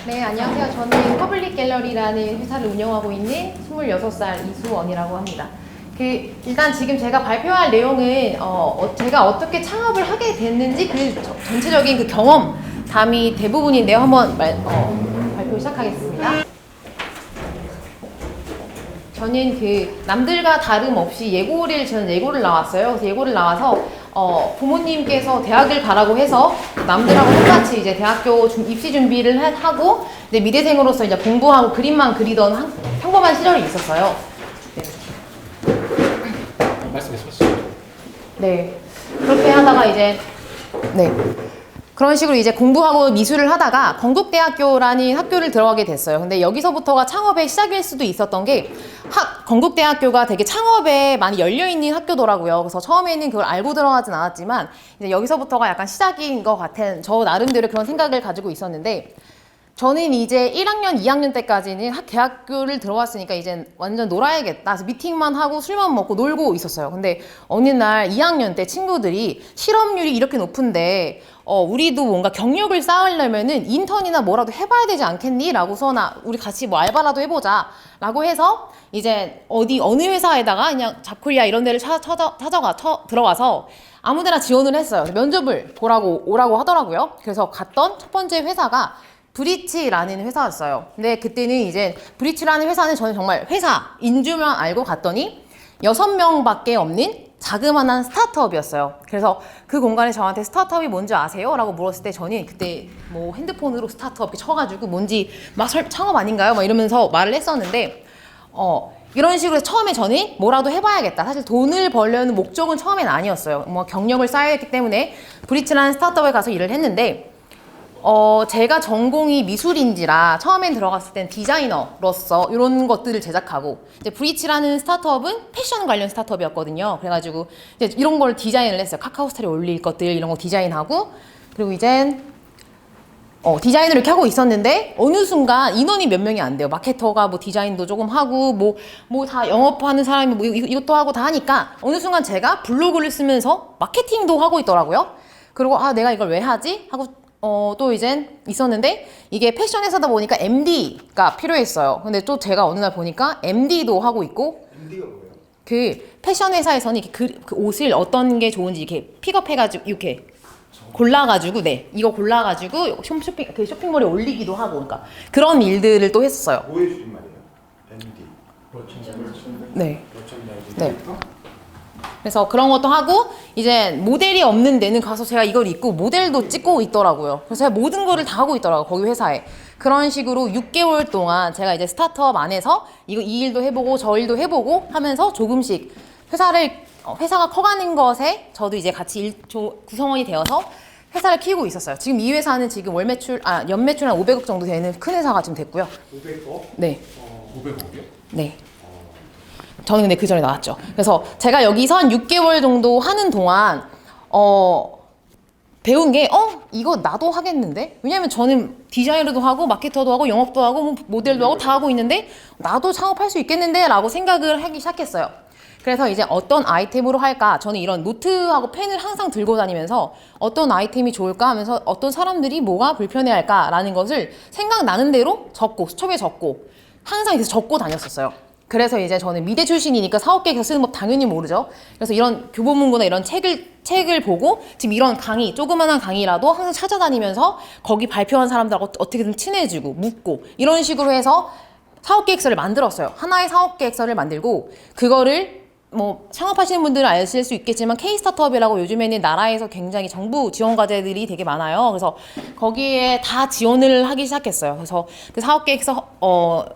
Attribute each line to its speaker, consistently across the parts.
Speaker 1: 네, 안녕하세요. 저는 퍼블릭 갤러리라는 회사를 운영하고 있는 26살 이수원이라고 합니다. 일단 지금 제가 발표할 내용은 제가 어떻게 창업을 하게 됐는지 전체적인 경험담이 대부분인데요. 한번 발표 시작하겠습니다. 저는 남들과 다름없이 저는 예고를 나왔어요. 그래서 예고를 나와서 부모님께서 대학을 가라고 해서 남들하고 똑같이 이제 대학교 입시 준비를 하고 이제 미대생으로서 이제 공부하고 그림만 그리던 평범한 시절이 있었어요.
Speaker 2: 말씀해 주시죠.
Speaker 1: 네. 그렇게 하다가 이제 그런 식으로 이제 공부하고 미술을 하다가 건국대학교라는 학교를 들어가게 됐어요. 근데 여기서부터가 창업의 시작일 수도 있었던 게 건국대학교가 되게 창업에 많이 열려있는 학교더라고요. 그래서 처음에는 그걸 알고 들어가진 않았지만 이제 여기서부터가 약간 시작인 것 같은 저 나름대로 그런 생각을 가지고 있었는데 저는 이제 1학년, 2학년 때까지는 대학교를 들어왔으니까 이제 완전 놀아야겠다. 그래서 미팅만 하고 술만 먹고 놀고 있었어요. 근데 어느 날 2학년 때 친구들이 실업률이 이렇게 높은데 우리도 뭔가 경력을 쌓으려면은 인턴이나 뭐라도 해봐야 되지 않겠니? 라고서 우리 같이 뭐 알바라도 해보자. 라고 해서 이제 어느 회사에다가 그냥 잡코리아 이런 데를 들어가서 아무 데나 지원을 했어요. 면접을 보라고 오라고 하더라고요. 그래서 갔던 첫 번째 회사가 브리치라는 회사였어요. 근데 그때는 이제 브리치라는 회사는 저는 정말 회사인 줄만 알고 갔더니 6명밖에 없는 자그마한 스타트업이었어요. 그래서 그 공간에 저한테 스타트업이 뭔지 아세요? 라고 물었을 때 저는 그때 뭐 핸드폰으로 스타트업 이렇게 쳐가지고 뭔지 막 창업 아닌가요? 막 이러면서 말을 했었는데 이런 식으로 처음에 저는 뭐라도 해봐야겠다. 사실 돈을 벌려는 목적은 처음엔 아니었어요. 뭐 경력을 쌓아야 했기 때문에 브리치라는 스타트업에 가서 일을 했는데 제가 전공이 미술인지라 처음엔 들어갔을 땐 디자이너로서 이런 것들을 제작하고 이제 브리치라는 스타트업은 패션 관련 스타트업이었거든요. 그래가지고 이제 이런 걸 디자인을 했어요. 카카오 스타일에 올릴 것들 이런 거 디자인하고 그리고 이젠 디자인을 이렇게 하고 있었는데 어느 순간 인원이 몇 명이 안 돼요. 마케터가 뭐 디자인도 조금 하고 뭐 다 영업하는 사람이 뭐 이것도 하고 다 하니까 어느 순간 제가 블로그를 쓰면서 마케팅도 하고 있더라고요. 그리고 내가 이걸 왜 하지? 하고 또 이젠 있었는데 이게 패션 회사다 보니까 MD가 필요했어요. 근데 또 제가 어느 날 보니까 MD도 하고 있고
Speaker 2: MD가 뭐예요?
Speaker 1: 그 패션 회사에서는 이렇게 그 옷을 어떤 게 좋은지 이렇게 픽업해가지고 이렇게 골라가지고 이거 골라가지고 쇼핑몰에 올리기도 하고 그러니까 그런 일들을 또 했었어요.
Speaker 2: 뭐의 줄임말이에요? MD.
Speaker 1: 네. 네. 그래서 그런 것도 하고 이제 모델이 없는 데는 가서 제가 이걸 입고 모델도 찍고 있더라고요. 그래서 제가 모든 거를 다 하고 있더라고요. 거기 회사에. 그런 식으로 6개월 동안 제가 이제 스타트업 안에서 이 일도 해보고 저 일도 해보고 하면서 조금씩 회사가 커가는 것에 저도 이제 같이 구성원이 되어서 회사를 키우고 있었어요. 지금 이 회사는 지금 연매출 한 500억 정도 되는 큰 회사가 지금 됐고요.
Speaker 2: 500억?
Speaker 1: 네.
Speaker 2: 500억이요?
Speaker 1: 네. 저는 근데 그 전에 나왔죠. 그래서 제가 여기서 한 6개월 정도 하는 동안 배운 게 이거 나도 하겠는데? 왜냐면 저는 디자이너도 하고 마케터도 하고 영업도 하고 뭐 모델도 하고 다 하고 있는데 나도 창업할 수 있겠는데? 라고 생각을 하기 시작했어요. 그래서 이제 어떤 아이템으로 할까? 저는 이런 노트하고 펜을 항상 들고 다니면서 어떤 아이템이 좋을까 하면서 어떤 사람들이 뭐가 불편해할까? 라는 것을 생각나는 대로 수첩에 적고 항상 이렇게 적고 다녔었어요. 그래서 이제 저는 미대 출신이니까 사업계획서 쓰는 법 당연히 모르죠. 그래서 이런 교보문고나 이런 책을 보고 지금 이런 조그만한 강의라도 항상 찾아다니면서 거기 발표한 사람들하고 어떻게든 친해지고 묻고 이런 식으로 해서 사업계획서를 만들었어요. 하나의 사업계획서를 만들고 그거를 뭐 창업하시는 분들은 아실 수 있겠지만 K-스타트업이라고 요즘에는 나라에서 굉장히 정부 지원 과제들이 되게 많아요. 그래서 거기에 다 지원을 하기 시작했어요. 그래서 그 사업계획서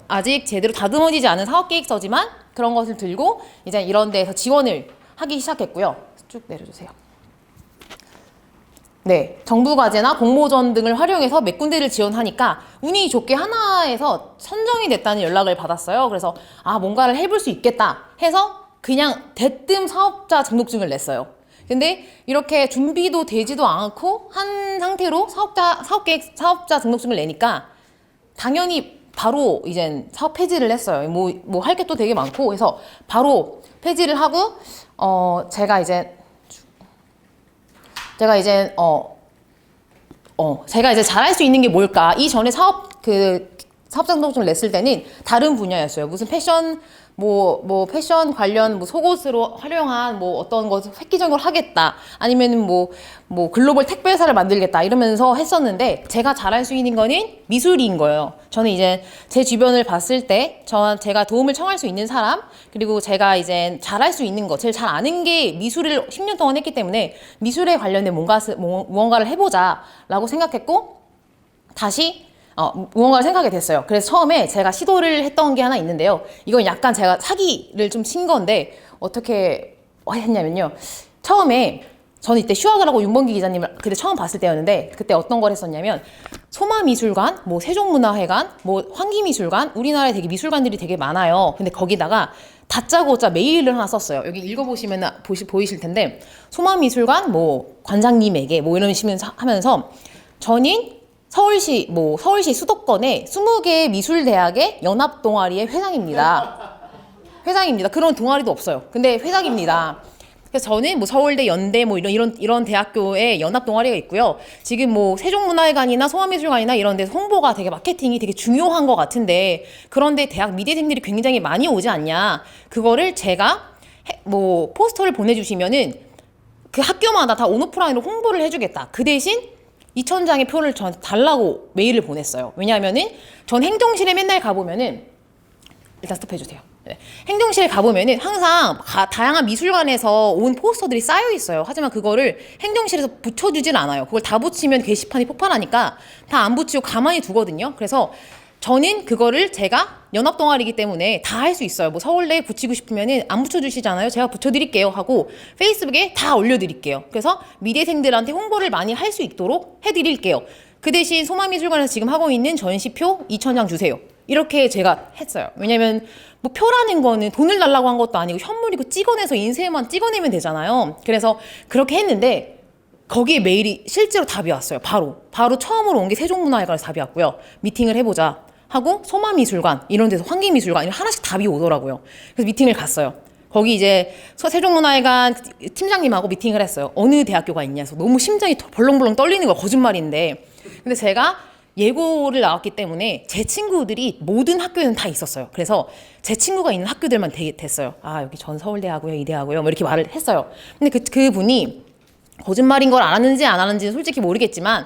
Speaker 1: 아직 제대로 다듬어지지 않은 사업계획서지만 그런 것을 들고 이제 이런 데서 지원을 하기 시작했고요. 쭉 내려주세요. 네, 정부 과제나 공모전 등을 활용해서 몇 군데를 지원하니까 운이 좋게 하나에서 선정이 됐다는 연락을 받았어요. 그래서 뭔가를 해볼 수 있겠다 해서 그냥 대뜸 사업자 등록증을 냈어요. 근데 이렇게 준비도 되지도 않고 한 상태로 사업자 등록증을 내니까 당연히 바로 이젠 사업 폐지를 했어요. 뭐 할 게 또 되게 많고 해서 바로 폐지를 하고 제가 이제 제가 이제 잘할 수 있는 게 뭘까? 이전에 그 사업자 등록증을 냈을 때는 다른 분야였어요. 무슨 패션 뭐 패션 관련 뭐 속옷으로 활용한 뭐 어떤 것을 획기적으로 하겠다. 아니면은 뭐 글로벌 택배사를 만들겠다. 이러면서 했었는데 제가 잘할 수 있는 거는 미술인 거예요. 저는 이제 제 주변을 봤을 때 제가 도움을 청할 수 있는 사람, 그리고 제가 이제 잘할 수 있는 거, 제일 잘 아는 게 미술을 10년 동안 했기 때문에 미술에 관련된 무언가를 해보자라고 생각했고 다시 무언가를 생각하게 됐어요. 그래서 처음에 제가 시도를 했던 게 하나 있는데요. 이건 약간 제가 사기를 좀 친 건데 어떻게 했냐면요. 처음에 저는 이때 휴학을 하고 윤범기 기자님을 그때 처음 봤을 때였는데 그때 어떤 걸 했었냐면 소마미술관, 뭐 세종문화회관, 뭐 환기미술관, 우리나라에 되게 미술관들이 되게 많아요. 근데 거기다가 다짜고짜 메일을 하나 썼어요. 여기 읽어보시면 보이실 텐데 소마미술관 뭐 관장님에게 뭐 이런 식으로 하면서 저는 서울시 수도권의 20개 미술대학의 연합동아리의 회장입니다. 회장입니다. 그런 동아리도 없어요. 근데 회장입니다. 그래서 저는 뭐 서울대, 연대 뭐 이런 대학교에 연합 동아리가 있고요. 지금 뭐 세종문화회관이나 소아미술관이나 이런 데서 홍보가 되게 마케팅이 되게 중요한 것 같은데 그런데 대학 미대생들이 굉장히 많이 오지 않냐. 그거를 제가 뭐 포스터를 보내주시면은 그 학교마다 다 온오프라인으로 홍보를 해주겠다. 그 대신 2,000장의 표를 저한테 달라고 메일을 보냈어요. 왜냐하면은 전 행정실에 맨날 가보면은 일단 스톱해주세요. 네. 행정실에 가보면은 항상 다양한 미술관에서 온 포스터들이 쌓여 있어요. 하지만 그거를 행정실에서 붙여주진 않아요. 그걸 다 붙이면 게시판이 폭발하니까 다 안 붙이고 가만히 두거든요. 그래서 저는 그거를 제가 연합동아리이기 때문에 다 할 수 있어요. 뭐 서울대에 붙이고 싶으면은 안 붙여주시잖아요. 제가 붙여드릴게요 하고 페이스북에 다 올려드릴게요. 그래서 미대생들한테 홍보를 많이 할 수 있도록 해드릴게요. 그 대신 소마미술관에서 지금 하고 있는 전시표 2,000장 주세요. 이렇게 제가 했어요. 왜냐면 뭐 표라는 거는 돈을 달라고 한 것도 아니고 현물이고 찍어내서 인쇄만 찍어내면 되잖아요. 그래서 그렇게 했는데 거기에 메일이 실제로 답이 왔어요. 바로 처음으로 온 게 세종문화회관에서 답이 왔고요. 미팅을 해보자 하고 소마미술관 이런 데서 환기미술관 하나씩 답이 오더라고요. 그래서 미팅을 갔어요. 거기 이제 세종문화회관 팀장님하고 미팅을 했어요. 어느 대학교가 있냐 해서 너무 심장이 벌렁벌렁 떨리는 거야. 거짓말인데. 근데 제가 예고를 나왔기 때문에 제 친구들이 모든 학교에는 다 있었어요. 그래서 제 친구가 있는 학교들만 됐어요. 아, 여기 전 서울대하고요, 이대하고요, 뭐 이렇게 말을 했어요. 근데 그분이 거짓말인 걸 알았는지 안 알았는지는 솔직히 모르겠지만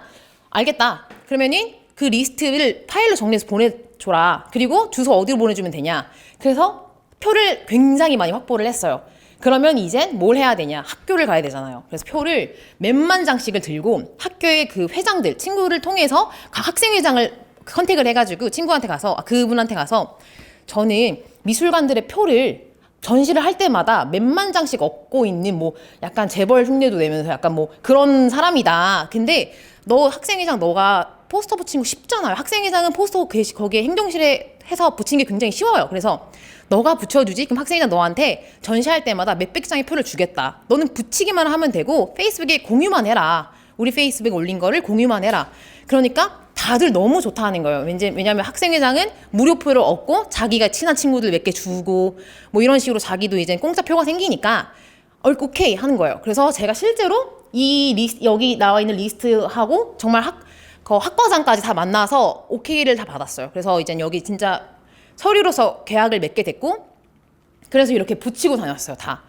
Speaker 1: 알겠다. 그러면은 그 리스트를 파일로 정리해서 보내줘라. 그리고 주소 어디로 보내주면 되냐. 그래서 표를 굉장히 많이 확보를 했어요. 그러면 이젠 뭘 해야 되냐. 학교를 가야 되잖아요. 그래서 표를 몇만 장씩을 들고 학교의 그 회장들, 친구를 통해서 각 학생회장을 컨택을 해가지고 친구한테 가서, 그분한테 가서 저는 미술관들의 표를 전시를 할 때마다 몇만 장씩 얻고 있는 뭐 약간 재벌 흉내도 내면서 약간 뭐 그런 사람이다. 근데 너 학생회장 너가 포스터 붙이는 거 쉽잖아요. 학생회장은 포스터 거기에 행정실에 해서 붙이는 게 굉장히 쉬워요. 그래서 너가 붙여주지? 그럼 학생회장 너한테 전시할 때마다 몇백 장의 표를 주겠다. 너는 붙이기만 하면 되고 페이스북에 공유만 해라. 우리 페이스북에 올린 거를 공유만 해라. 그러니까 다들 너무 좋다 하는 거예요. 왜냐하면 학생회장은 무료표를 얻고 자기가 친한 친구들 몇 개 주고 뭐 이런 식으로 자기도 이제 공짜 표가 생기니까 오케이 하는 거예요. 그래서 제가 실제로 여기 나와 있는 리스트하고 정말 학과장까지 다 만나서 오케이를 다 받았어요. 그래서 이제 여기 진짜 서류로서 계약을 맺게 됐고 그래서 이렇게 붙이고 다녔어요. 다.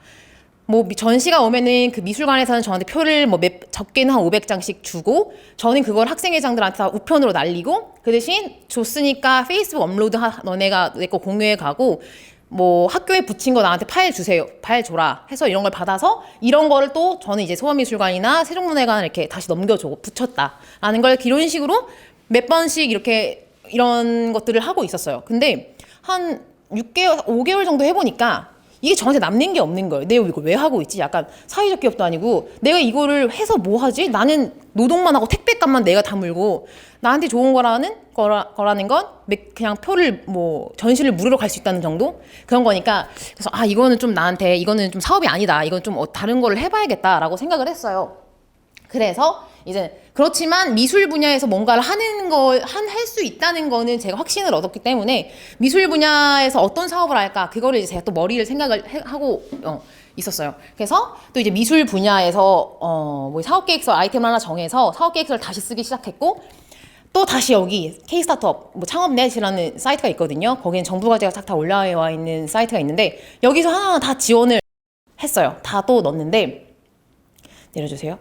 Speaker 1: 뭐 전시가 오면은 그 미술관에서는 저한테 표를 뭐 적게는 한 500장씩 주고 저는 그걸 학생회장들한테 다 우편으로 날리고 그 대신 줬으니까 페이스북 업로드 너네가 내 거 공유해 가고 뭐 학교에 붙인 거 나한테 파일 주세요. 파일 줘라 해서 이런 걸 받아서 이런 거를 또 저는 이제 소아미술관이나 세종문화회관을 이렇게 다시 넘겨주고 붙였다라는 걸 이런 식으로 몇 번씩 이렇게 이런 것들을 하고 있었어요. 근데 한 6개월, 5개월 정도 해보니까 이게 저한테 남는 게 없는 거예요. 내가 이걸 왜 하고 있지? 약간 사회적 기업도 아니고 내가 이거를 해서 뭐 하지? 나는 노동만 하고 택배값만 내가 다 물고 나한테 좋은 거라는 건 그냥 표를 뭐 전시를 무료로 갈 수 있다는 정도? 그런 거니까 그래서 이거는 좀 나한테 이거는 좀 사업이 아니다. 이건 좀 다른 거를 해봐야겠다라고 생각을 했어요. 그래서 이제 그렇지만 미술 분야에서 뭔가를 할 수 있다는 거는 제가 확신을 얻었기 때문에 미술 분야에서 어떤 사업을 할까 그거를 이제 제가 또 머리를 생각을 하고 있었어요. 그래서 또 이제 미술 분야에서 뭐 사업 계획서 아이템을 하나 정해서 사업 계획서를 다시 쓰기 시작했고 또 다시 여기 K-스타트업 뭐 창업넷이라는 사이트가 있거든요. 거기는 정부 과제가 싹 다 올라와 있는 사이트가 있는데 여기서 하나하나 다 지원을 했어요. 다 또 넣었는데 내려주세요.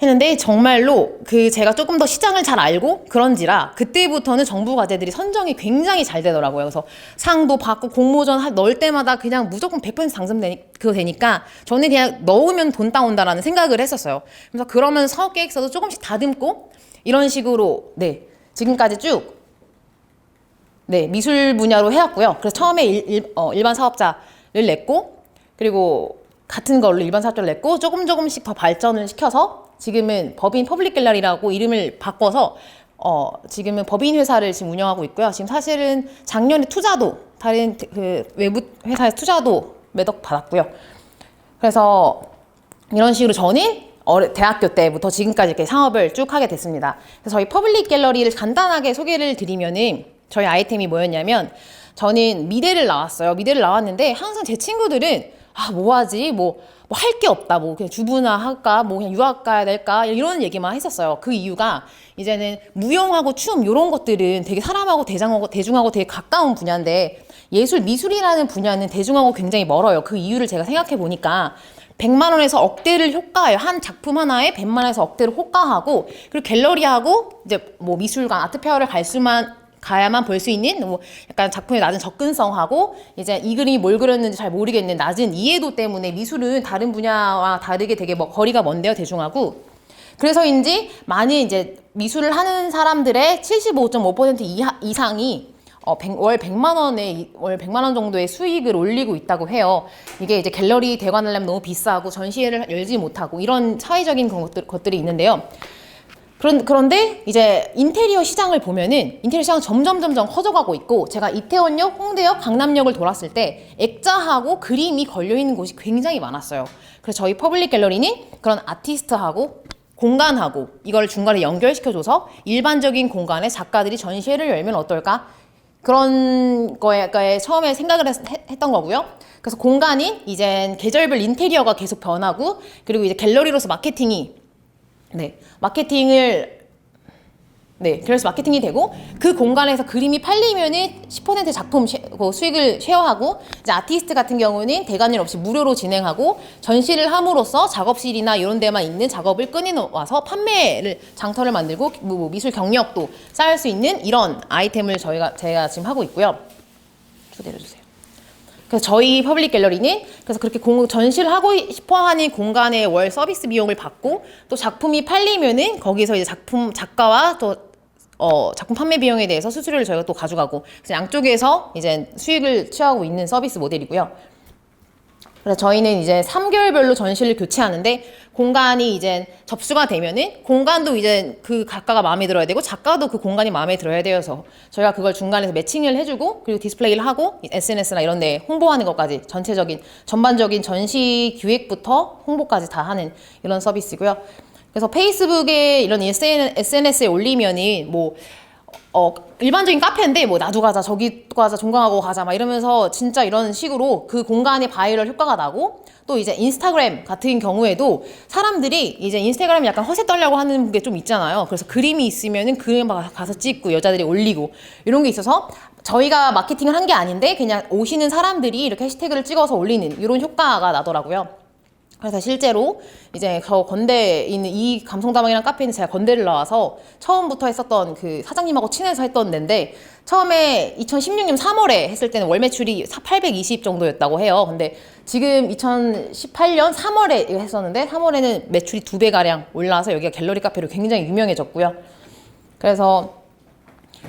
Speaker 1: 했는데 정말로 제가 조금 더 시장을 잘 알고 그런지라 그때부터는 정부 과제들이 선정이 굉장히 잘 되더라고요. 그래서 상도 받고 공모전 넣을 때마다 그냥 무조건 100% 되니까 저는 그냥 넣으면 돈 따온다라는 생각을 했었어요. 그래서 그러면 사업 계획서도 조금씩 다듬고 이런 식으로 네 지금까지 쭉 네 미술 분야로 해왔고요. 그래서 처음에 일반 사업자를 냈고 그리고 같은 걸로 일반 사업자를 냈고 조금씩 더 발전을 시켜서 지금은 법인 퍼블릭 갤러리라고 이름을 바꿔서 지금은 법인 회사를 지금 운영하고 있고요. 지금 사실은 작년에 투자도 다른 그 외부 회사에서 투자도 매덕 받았고요. 그래서 이런 식으로 저는 대학교 때부터 지금까지 이렇게 상업을 쭉 하게 됐습니다. 그래서 저희 퍼블릭 갤러리를 간단하게 소개를 드리면은 저희 아이템이 뭐였냐면 저는 미대를 나왔어요. 미대를 나왔는데 항상 제 친구들은 뭐 하지? 뭐 할 게 없다. 뭐 그냥 주부나 할까? 뭐 그냥 유학 가야 될까? 이런 얘기만 했었어요. 그 이유가 이제는 무용하고 춤 이런 것들은 되게 사람하고 대중하고 되게 가까운 분야인데 미술이라는 분야는 대중하고 굉장히 멀어요. 그 이유를 제가 생각해 보니까 100만 원에서 억대를 효과해요. 한 작품 하나에 100만 원에서 억대를 호가하고 그리고 갤러리하고 이제 뭐 미술관, 아트페어를 가야만 볼 수 있는 뭐 약간 작품의 낮은 접근성하고 이제 이 그림이 뭘 그렸는지 잘 모르겠는 낮은 이해도 때문에 미술은 다른 분야와 다르게 되게 거리가 먼데요, 대중하고. 그래서인지 많이 이제 미술을 하는 사람들의 75.5% 이상이 월 100만 원 정도의 수익을 올리고 있다고 해요. 이게 이제 갤러리 대관하려면 너무 비싸고 전시회를 열지 못하고 이런 차이적인 것들이 있는데요. 그런데 이제 인테리어 시장을 보면은 인테리어 시장은 점점 커져가고 있고 제가 이태원역, 홍대역, 강남역을 돌았을 때 액자하고 그림이 걸려있는 곳이 굉장히 많았어요. 그래서 저희 퍼블릭 갤러리는 그런 아티스트하고 공간하고 이걸 중간에 연결시켜줘서 일반적인 공간에 작가들이 전시회를 열면 어떨까? 그런 거에 처음에 생각을 했던 거고요. 그래서 공간이 이제 계절별 인테리어가 계속 변하고 그리고 이제 갤러리로서 그래서 마케팅이 되고 그 공간에서 그림이 팔리면은 10% 작품 수익을 쉐어하고 이제 아티스트 같은 경우는 대관료 없이 무료로 진행하고 전시를 함으로써 작업실이나 이런 데만 있는 작업을 꺼내와서 장터를 만들고 뭐 미술 경력도 쌓을 수 있는 이런 아이템을 제가 지금 하고 있고요. 쭉 내려주세요. 그래서 저희 퍼블릭 갤러리는 그래서 그렇게 전시를 하고 싶어하는 공간의 월 서비스 비용을 받고 또 작품이 팔리면은 거기서 이제 작가와 또 작품 판매 비용에 대해서 수수료를 저희가 또 가져가고 그래서 양쪽에서 이제 수익을 취하고 있는 서비스 모델이고요. 그래서 저희는 이제 3개월별로 전시를 교체하는데 공간이 이제 접수가 되면은 공간도 이제 그 작가가 마음에 들어야 되고 작가도 그 공간이 마음에 들어야 되어서 저희가 그걸 중간에서 매칭을 해주고 그리고 디스플레이를 하고 SNS나 이런 데 홍보하는 것까지 전반적인 전시 기획부터 홍보까지 다 하는 이런 서비스고요. 그래서 페이스북에 이런 SNS에 올리면은 일반적인 카페인데 나도 가자 저기 가자 종강하고 가자 막 이러면서 진짜 이런 식으로 그 공간의 바이럴 효과가 나고 또 이제 인스타그램 같은 경우에도 사람들이 이제 인스타그램이 약간 허세 떨려고 하는 게 좀 있잖아요. 그래서 그림이 있으면은 그림 가서 찍고 여자들이 올리고 이런 게 있어서 저희가 마케팅을 한 게 아닌데 그냥 오시는 사람들이 이렇게 해시태그를 찍어서 올리는 이런 효과가 나더라고요. 그래서 실제로 이제 저 건대에 있는 이 감성다방이라는 카페는 제가 건대를 나와서 처음부터 했었던 그 사장님하고 친해서 했던 데인데 처음에 2016년 3월에 했을 때는 월 매출이 820 정도였다고 해요. 근데 지금 2018년 3월에 했었는데 3월에는 매출이 2배가량 올라와서 여기가 갤러리 카페로 굉장히 유명해졌고요. 그래서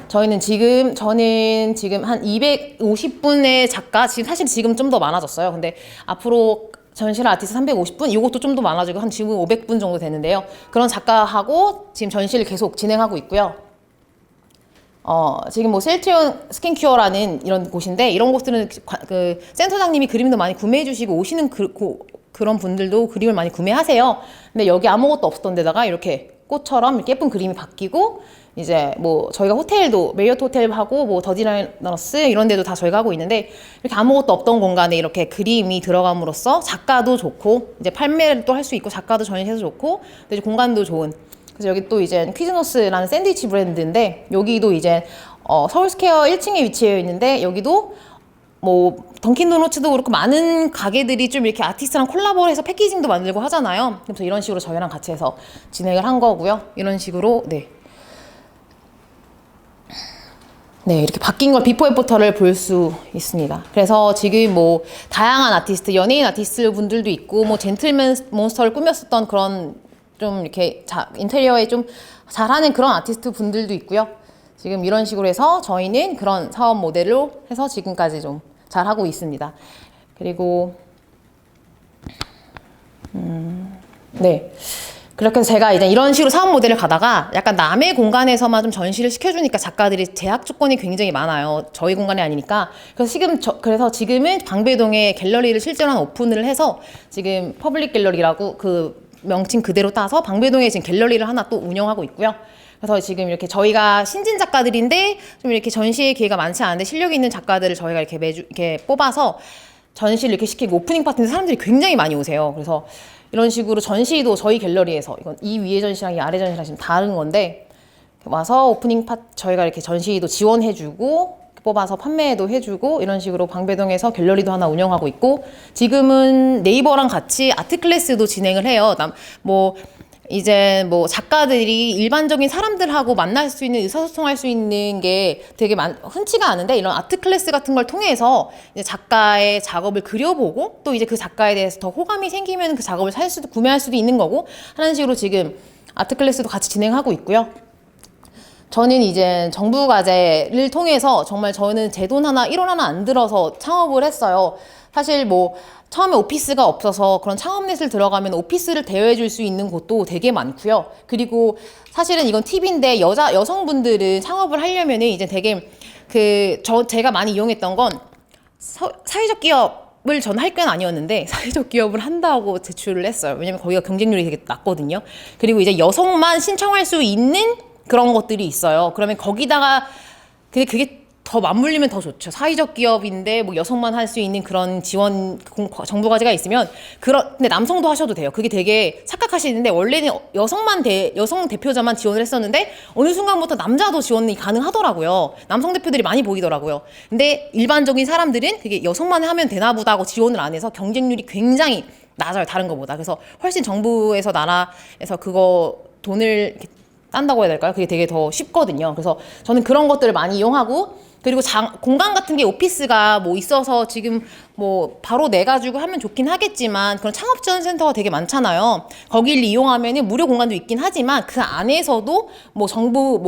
Speaker 1: 저는 지금 한 250분의 작가, 사실 지금 좀 더 많아졌어요. 근데 앞으로 전시를 아티스트 350분, 이것도 좀 더 많아지고 지금 500분 정도 되는데요. 그런 작가하고 지금 전시를 계속 진행하고 있고요. 지금 셀트리온 스킨큐어라는 이런 곳인데 이런 곳들은 그 센터장님이 그림도 많이 구매해 주시고 오시는 그런 분들도 그림을 많이 구매하세요. 근데 여기 아무것도 없었던 데다가 이렇게 꽃처럼 이렇게 예쁜 그림이 바뀌고 이제 저희가 호텔도 메리어트 호텔하고 더디너스 이런 데도 다 저희가 하고 있는데 이렇게 아무것도 없던 공간에 이렇게 그림이 들어감으로써 작가도 좋고 이제 판매를 또 할 수 있고 작가도 전시해서 좋고 이제 공간도 좋은 그래서 여기 또 이제 퀴즈노스라는 샌드위치 브랜드인데 여기도 이제 서울스퀘어 1층에 위치해 있는데 여기도 뭐 던킨도너츠도 그렇고 많은 가게들이 좀 이렇게 아티스트랑 콜라보를 해서 패키징도 만들고 하잖아요. 그래서 이런 식으로 저희랑 같이 해서 진행을 한 거고요. 이런 식으로 네, 이렇게 바뀐 걸 비포 애프터를 볼 수 있습니다. 그래서 지금 뭐 다양한 아티스트, 연예인 아티스트 분들도 있고 뭐 젠틀맨 몬스터를 꾸몄었던 그런 좀 이렇게 인테리어에 좀 잘하는 그런 아티스트 분들도 있고요. 지금 이런 식으로 해서 저희는 그런 사업 모델로 해서 지금까지 좀 잘하고 있습니다. 그리고 네. 그렇게 해서 제가 이제 이런 식으로 사업 모델을 가다가 약간 남의 공간에서만 좀 전시를 시켜주니까 작가들이 제약 조건이 굉장히 많아요. 저희 공간이 아니니까. 그래서 지금은 방배동에 갤러리를 실제로 오픈을 해서 지금 퍼블릭 갤러리라고 그 명칭 그대로 따서 방배동에 지금 갤러리를 하나 또 운영하고 있고요. 그래서 지금 이렇게 저희가 신진 작가들인데 좀 이렇게 전시의 기회가 많지 않은데 실력 있는 작가들을 저희가 이렇게 매주 이렇게 뽑아서 전시를 이렇게 시키고 오프닝 파티인데 사람들이 굉장히 많이 오세요. 그래서 이런 식으로 전시도 저희 갤러리에서 이건 이 위에 전시랑 이 아래 전시랑 지금 다른 건데 와서 오프닝 저희가 이렇게 전시도 지원해주고 뽑아서 판매도 해주고 이런 식으로 방배동에서 갤러리도 하나 운영하고 있고 지금은 네이버랑 같이 아트 클래스도 진행을 해요. 이제 뭐 작가들이 일반적인 사람들하고 만날 수 있는 의사소통할 수 있는 게 되게 흔치가 않은데 이런 아트 클래스 같은 걸 통해서 이제 작가의 작업을 그려보고 또 이제 그 작가에 대해서 더 호감이 생기면 그 작업을 구매할 수도 있는 거고 하는 식으로 지금 아트 클래스도 같이 진행하고 있고요. 저는 이제 정부 과제를 통해서 정말 저는 제 돈 하나 1원 하나 안 들어서 창업을 했어요. 사실 뭐 처음에 오피스가 없어서 그런 창업넷을 들어가면 오피스를 대여해 줄 수 있는 곳도 되게 많고요. 그리고 사실은 이건 팁인데 여성분들은 창업을 하려면은 이제 되게 제가 많이 이용했던 건 사회적 기업을 전 할 건 아니었는데 사회적 기업을 한다고 제출을 했어요. 왜냐면 거기가 경쟁률이 되게 낮거든요. 그리고 이제 여성만 신청할 수 있는 그런 것들이 있어요. 그러면 거기다가 근데 그게 더 맞물리면 더 좋죠. 사회적 기업인데 뭐 여성만 할 수 있는 그런 지원 정부 과제가 있으면 근데 남성도 하셔도 돼요. 그게 되게 착각하시는데 원래는 여성 대표자만 지원을 했었는데 어느 순간부터 남자도 지원이 가능하더라고요. 남성 대표들이 많이 보이더라고요. 근데 일반적인 사람들은 그게 여성만 하면 되나 보다 하고 지원을 안 해서 경쟁률이 굉장히 낮아요. 다른 것보다. 그래서 훨씬 정부에서 나라에서 그거 돈을 이렇게 딴다고 해야 될까요? 그게 되게 더 쉽거든요. 그래서 저는 그런 것들을 많이 이용하고 그리고 공간 같은 게 오피스가 뭐 있어서 지금 뭐 바로 내가지고 하면 좋긴 하겠지만 그런 창업지원센터가 되게 많잖아요. 거기를 이용하면은 무료 공간도 있긴 하지만 그 안에서도 뭐 정부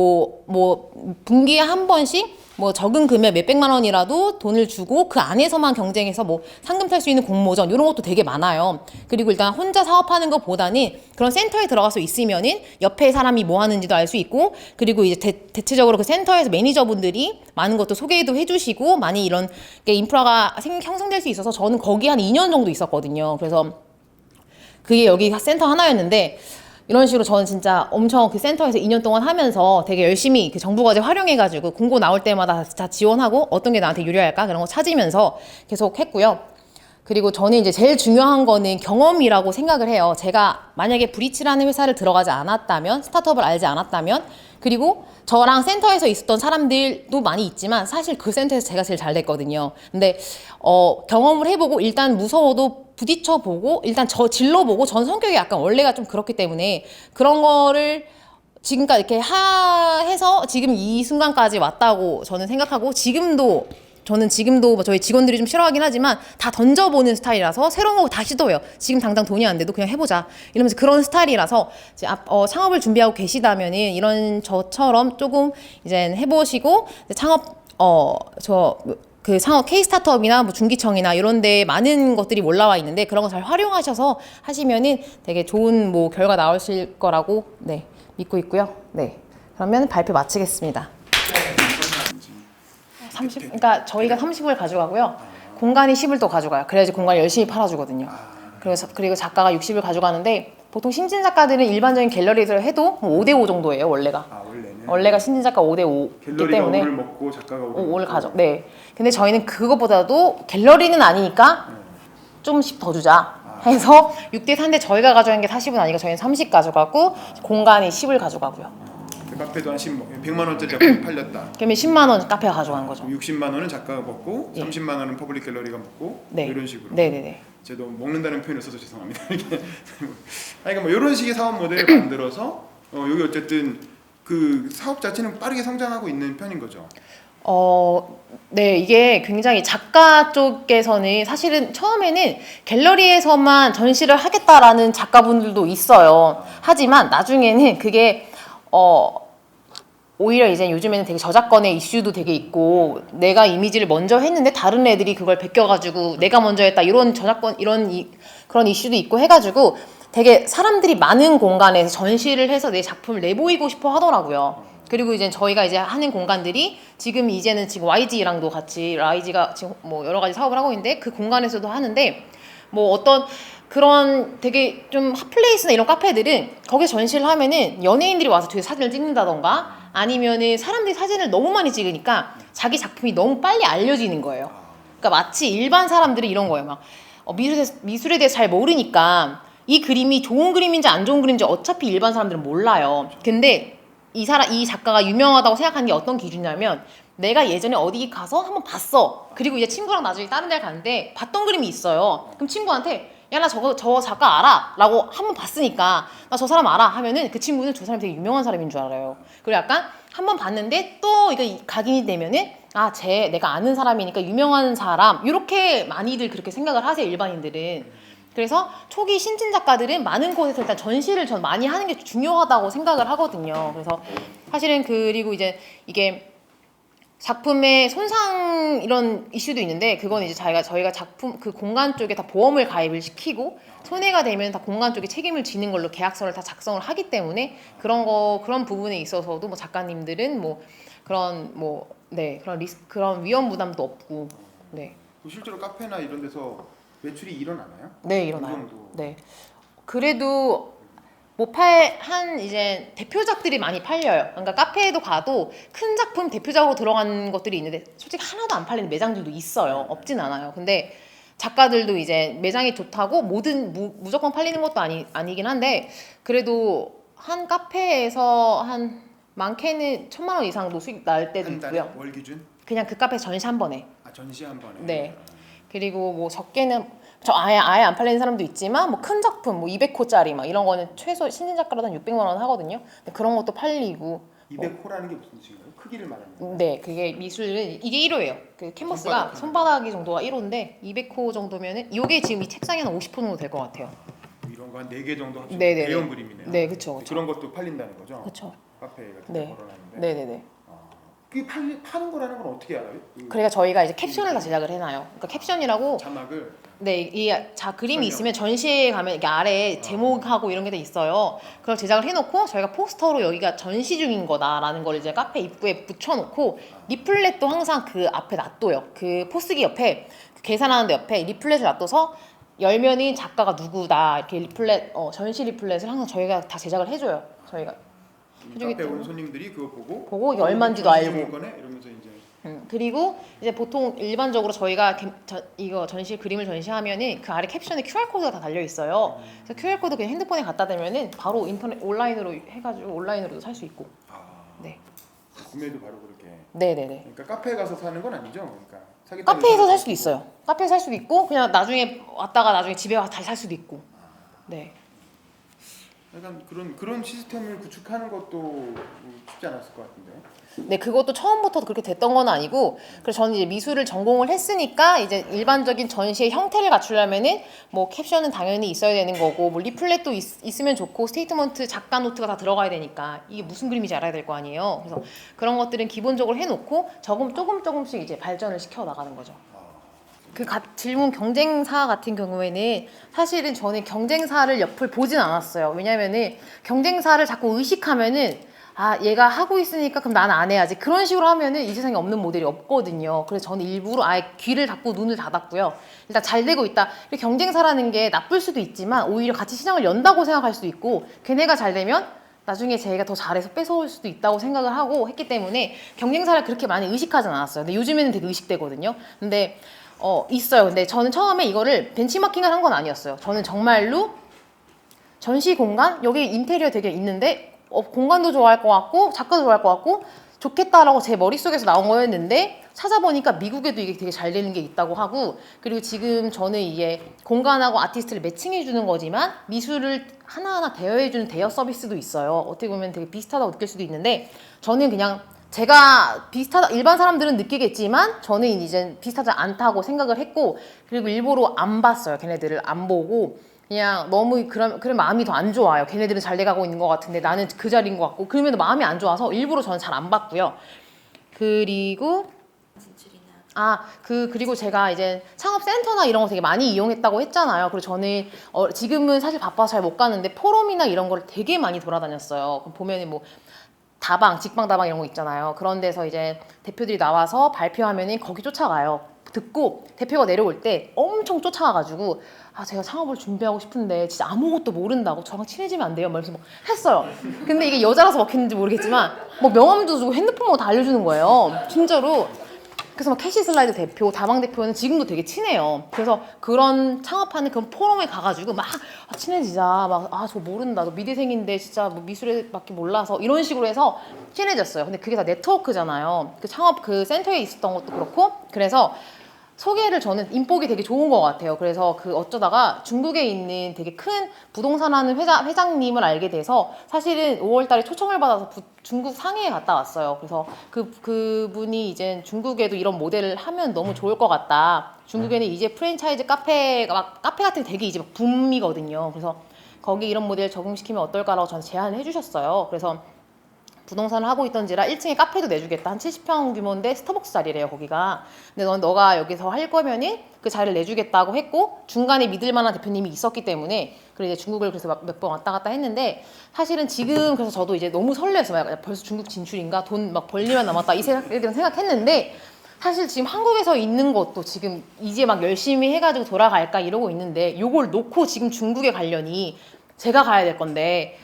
Speaker 1: 뭐 분기에 한 번씩 뭐 적은 금액 몇백만 원이라도 돈을 주고 그 안에서만 경쟁해서 뭐 상금 탈 수 있는 공모전 이런 것도 되게 많아요. 그리고 일단 혼자 사업하는 것보다는 그런 센터에 들어가서 있으면은 옆에 사람이 뭐 하는지도 알 수 있고 그리고 이제 대체적으로 그 센터에서 매니저분들이 많은 것도 소개도 해주시고 많이 이런 게 인프라가 형성될 수 있어서 저는 거기 한 2년 정도 있었거든요. 그래서 그게 여기 센터 하나였는데 이런 식으로 저는 진짜 엄청 그 센터에서 2년 동안 하면서 되게 열심히 그 정부 과제 활용해가지고 공고 나올 때마다 다 지원하고 어떤 게 나한테 유리할까 그런 거 찾으면서 계속 했고요. 그리고 저는 이제 제일 중요한 거는 경험이라고 생각을 해요. 제가 만약에 브리치라는 회사를 들어가지 않았다면, 스타트업을 알지 않았다면, 그리고 저랑 센터에서 있었던 사람들도 많이 있지만 사실 그 센터에서 제가 제일 잘 됐거든요. 근데 경험을 해보고 일단 무서워도 부딪혀보고 일단 질러보고 전 성격이 약간 원래가 좀 그렇기 때문에 그런 거를 지금까지 이렇게 해서 지금 이 순간까지 왔다고 저는 생각하고 저는 지금도 저희 직원들이 좀 싫어하긴 하지만 다 던져보는 스타일이라서 새로운 거 다 시도해요. 지금 당장 돈이 안 돼도 그냥 해보자 이러면서 그런 스타일이라서 이제 창업을 준비하고 계시다면은 이런 저처럼 조금 이제 해보시고 창업 그 상업 K-스타트업이나 뭐 중기청이나 이런 데 많은 것들이 올라와 있는데 그런 거 잘 활용하셔서 하시면은 되게 좋은 뭐 결과 나오실 거라고 믿고 있고요. 그러면 발표 마치겠습니다. 30, 저희가 30을 가져가고요. 공간이 10을 또 가져가요. 그래야지 공간을 열심히 팔아주거든요. 그리고 작가가 60을 가져가는데 보통 신진 작가들은 일반적인 갤러리에서 해도 5대5 정도예요, 원래가. 원래가 신진 작가 5대5이기 때문에
Speaker 3: 5를 먹고 작가가
Speaker 1: 5를 가져. 근데 저희는 그것보다도 갤러리는 아니니까 좀씩 더 주자 해서 6대 4인데 저희가 가져간 게 40은 아니고 저희는 30 가져가고 공간에 10을 가져가고요.
Speaker 3: 그 카페도 한 100만 원짜리 작품이 팔렸다.
Speaker 1: 그러면 10만 원 카페가 가져간 거죠.
Speaker 3: 60만 원은 작가가 먹고
Speaker 1: 예.
Speaker 3: 30만 원은 퍼블릭 갤러리가 먹고
Speaker 1: 네.
Speaker 3: 이런 식으로.
Speaker 1: 네네네.
Speaker 3: 제가 너무 먹는다는 표현을 써서 죄송합니다. 이게 그러니까 뭐 이런 식의 사업 모델을 만들어서 여기 어쨌든 그 사업 자체는 빠르게 성장하고 있는 편인 거죠.
Speaker 1: 네, 이게 굉장히 작가 쪽에서는 사실은 처음에는 갤러리에서만 전시를 하겠다라는 작가분들도 있어요. 하지만 나중에는 그게 오히려 이제 요즘에는 되게 저작권의 이슈도 되게 있고 내가 이미지를 먼저 했는데 다른 애들이 그걸 베껴가지고 내가 먼저 했다 이런 저작권 그런 이슈도 있고 해가지고 되게 사람들이 많은 공간에서 전시를 해서 내 작품을 내보이고 싶어 하더라고요. 그리고 이제 저희가 이제 하는 공간들이 지금 YG랑도 같이 YG가 지금 뭐 여러 가지 사업을 하고 있는데 그 공간에서도 하는데 뭐 어떤 그런 되게 좀 핫플레이스나 이런 카페들은 거기서 전시를 하면은 연예인들이 와서 뒤에 사진을 찍는다던가 아니면은 사람들이 사진을 너무 많이 찍으니까 자기 작품이 너무 빨리 알려지는 거예요. 그러니까 마치 일반 사람들이 이런 거예요. 막 미술에 대해서 잘 모르니까 이 그림이 좋은 그림인지 안 좋은 그림인지 어차피 일반 사람들은 몰라요. 근데 이 작가가 유명하다고 생각하는 게 어떤 기준이냐면 내가 예전에 어디 가서 한번 봤어. 그리고 이제 친구랑 나중에 다른 데 갔는데 봤던 그림이 있어요. 그럼 친구한테 야 나 저 작가 알아 라고 한번 봤으니까 나 저 사람 알아 하면은 그 친구는 저 사람이 되게 유명한 사람인 줄 알아요. 그리고 약간 한번 봤는데 또 이거 각인이 되면은 내가 아는 사람이니까 유명한 사람 이렇게 많이들 그렇게 생각을 하세요. 일반인들은. 그래서 초기 신진 작가들은 많은 곳에서 일단 전시를 전 많이 하는 게 중요하다고 생각을 하거든요. 그래서 사실은 그리고 이제 이게 작품의 손상 이런 이슈도 있는데 그건 이제 저희가 작품 그 공간 쪽에 다 보험을 가입을 시키고 손해가 되면 다 공간 쪽에 책임을 지는 걸로 계약서를 다 작성을 하기 때문에 그런 부분에 있어서도 뭐 작가님들은 뭐 그런 그런 그런 위험 부담도 없고 네.
Speaker 3: 실제로 카페나 이런 데서 매출이 일어나나요?
Speaker 1: 네, 일어나요. 네. 그래도 이제 대표작들이 많이 팔려요. 그러니까 카페에도 가도 큰 작품 대표작으로 들어간 것들이 있는데 솔직히 하나도 안 팔리는 매장들도 있어요. 없진 않아요. 근데 작가들도 이제 매장이 좋다고 무조건 팔리는 것도 아니긴 한데 그래도 한 카페에서 한 많게는 1,000만 원 이상도 수익 날 때도
Speaker 3: 한 달에
Speaker 1: 있고요.
Speaker 3: 월 기준?
Speaker 1: 그냥 그 카페 전시 한 번에.
Speaker 3: 전시 한 번에.
Speaker 1: 네. 그리고 뭐 적게는 아예 안 팔리는 사람도 있지만 뭐 큰 작품 200호짜리 막 이런 거는 최소 신진 작가라도 한 600만 원 하거든요. 근데 그런 것도 팔리고
Speaker 3: 200호라는 게 무슨 뜻인가요? 크기를 말하는 거예요?
Speaker 1: 네, 그게 미술은 이게 1호예요. 그 캔버스가 손바닥이 정도가 1호인데 200호 정도면은 이게 지금 이 책상이 한 50호 정도 될 것 같아요.
Speaker 3: 이런 거 한 4개 정도 합치면
Speaker 1: 네네네.
Speaker 3: 대형 그림이네요.
Speaker 1: 네, 그렇죠.
Speaker 3: 그런 것도 팔린다는 거죠?
Speaker 1: 그렇죠.
Speaker 3: 카페 같은
Speaker 1: 네.
Speaker 3: 데 걸어놨는데.
Speaker 1: 네네네.
Speaker 3: 그게 파는 거라는 건 어떻게 알아요?
Speaker 1: 그러니까 저희가 이제 캡션을 다 제작을 해놔요. 그러니까 캡션이라고
Speaker 3: 자막을
Speaker 1: 그림이 있으면 전시에 가면 이렇게 아래에 제목하고 이런 게 다 있어요. 그걸 제작을 해놓고 저희가 포스터로 여기가 전시 중인 거다라는 걸 이제 카페 입구에 붙여놓고 리플렛도 항상 그 앞에 놔둬요. 그 포스기 옆에 계산하는 데 옆에 리플렛을 놔둬서 열면은 작가가 누구다 이렇게 리플렛 전시 리플렛을 항상 저희가 다 제작을 해줘요. 저희가 해주기
Speaker 3: 카페 온
Speaker 1: 때문에.
Speaker 3: 손님들이 그거
Speaker 1: 보고 이게 얼마인지도 알고.
Speaker 3: 거네? 이러면서 이제
Speaker 1: 그리고 이제 보통 일반적으로 저희가 이거 그림을 전시하면은 그 아래 캡션에 QR 코드가 다 달려 있어요. 그래서 QR 코드 그냥 핸드폰에 갖다 대면은 바로 인터넷 온라인으로 해가지고 온라인으로도 살 수 있고. 네.
Speaker 3: 구매도 바로 그렇게.
Speaker 1: 네네네.
Speaker 3: 그러니까 카페에 가서 사는 건 아니죠? 그러니까
Speaker 1: 카페에서 살 수도 있어요. 카페에서 살 수도 있고 그냥 나중에 왔다가 나중에 집에 와서 다시 살 수도 있고. 네.
Speaker 3: 약간 그런 시스템을 구축하는 것도 쉽지 않았을 것 같은데.
Speaker 1: 네, 그것도 처음부터 그렇게 됐던 건 아니고, 그래서 저는 이제 미술을 전공을 했으니까 이제 일반적인 전시의 형태를 갖추려면은 뭐 캡션은 당연히 있어야 되는 거고, 뭐 리플렛도 있으면 좋고, 스테이트먼트 작가 노트가 다 들어가야 되니까 이게 무슨 그림인지 알아야 될 거 아니에요. 그래서 그런 것들은 기본적으로 해놓고 조금씩 이제 발전을 시켜 나가는 거죠. 질문 경쟁사 같은 경우에는 사실은 저는 경쟁사를 옆을 보진 않았어요. 왜냐면은 경쟁사를 자꾸 의식하면은 얘가 하고 있으니까 그럼 나는 안 해야지. 그런 식으로 하면은 이 세상에 없는 모델이 없거든요. 그래서 저는 일부러 아예 귀를 닫고 눈을 닫았고요. 일단 잘 되고 있다. 경쟁사라는 게 나쁠 수도 있지만 오히려 같이 시장을 연다고 생각할 수도 있고 걔네가 잘 되면 나중에 제가 더 잘해서 뺏어올 수도 있다고 생각을 하고 했기 때문에 경쟁사를 그렇게 많이 의식하진 않았어요. 근데 요즘에는 되게 의식되거든요. 근데 있어요. 근데 저는 처음에 이거를 벤치마킹을 한 건 아니었어요. 저는 정말로 전시 공간? 여기 인테리어 되게 있는데 공간도 좋아할 것 같고 작가도 좋아할 것 같고 좋겠다라고 제 머릿속에서 나온 거였는데 찾아보니까 미국에도 이게 되게 잘 되는 게 있다고 하고 그리고 지금 저는 이게 공간하고 아티스트를 매칭해 주는 거지만 미술을 하나하나 대여해 주는 대여 서비스도 있어요. 어떻게 보면 되게 비슷하다고 느낄 수도 있는데 저는 그냥 제가 비슷하다 일반 사람들은 느끼겠지만 저는 이제 비슷하지 않다고 생각을 했고 그리고 일부러 안 봤어요. 걔네들을 안 보고 그냥 너무 그런 마음이 더 안 좋아요. 걔네들은 잘 돼가고 있는 것 같은데 나는 그 자리인 것 같고 그러면 마음이 안 좋아서 일부러 저는 잘 안 봤고요. 그리고 그리고 제가 이제 창업센터나 이런 거 되게 많이 이용했다고 했잖아요. 그리고 저는 지금은 사실 바빠서 잘 못 가는데 포럼이나 이런 걸 되게 많이 돌아다녔어요. 그럼 보면은 뭐 다방, 직방 다방 이런 거 있잖아요. 그런 데서 이제 대표들이 나와서 발표하면은 거기 쫓아가요. 듣고 대표가 내려올 때 엄청 쫓아가가지고 제가 창업을 준비하고 싶은데 진짜 아무것도 모른다고 저랑 친해지면 안 돼요? 막 이러면서 막 했어요. 근데 이게 여자라서 먹혔는지 모르겠지만 뭐 명함도 주고 핸드폰 다 알려주는 거예요. 진짜로. 그래서 막 캐시 슬라이드 대표, 다방 대표는 지금도 되게 친해요. 그래서 그런 창업하는 그런 포럼에 가가지고 막 친해지자. 막 저 모른다. 너 미대생인데 진짜 뭐 미술에밖에 몰라서 이런 식으로 해서 친해졌어요. 근데 그게 다 네트워크잖아요. 그 창업 그 센터에 있었던 것도 그렇고 그래서 소개를 저는 인복이 되게 좋은 것 같아요. 그래서 그 어쩌다가 중국에 있는 되게 큰 부동산 하는 회장님을 알게 돼서 사실은 5월 달에 초청을 받아서 중국 상해에 갔다 왔어요. 그래서 그분이 이제 중국에도 이런 모델을 하면 너무 좋을 것 같다. 중국에는 이제 프랜차이즈 카페 같은 게 되게 이제 막 붐이거든요. 그래서 거기 이런 모델 적용시키면 어떨까라고 저한테 제안을 해주셨어요. 그래서 부동산을 하고 있던지라 1층에 카페도 내주겠다. 한 70평 규모인데 스타벅스 자리래요, 거기가. 근데 너가 여기서 할 거면은 그 자리를 내주겠다고 했고 중간에 믿을 만한 대표님이 있었기 때문에 그래서 이제 중국을 그래서 몇 번 왔다 갔다 했는데 사실은 지금 그래서 저도 이제 너무 설레서 벌써 중국 진출인가? 돈 막 벌 일만 남았다 이 생각했는데 사실 지금 한국에서 있는 것도 지금 이제 막 열심히 해가지고 돌아갈까 이러고 있는데 요걸 놓고 지금 중국에 가려니 제가 가야 될 건데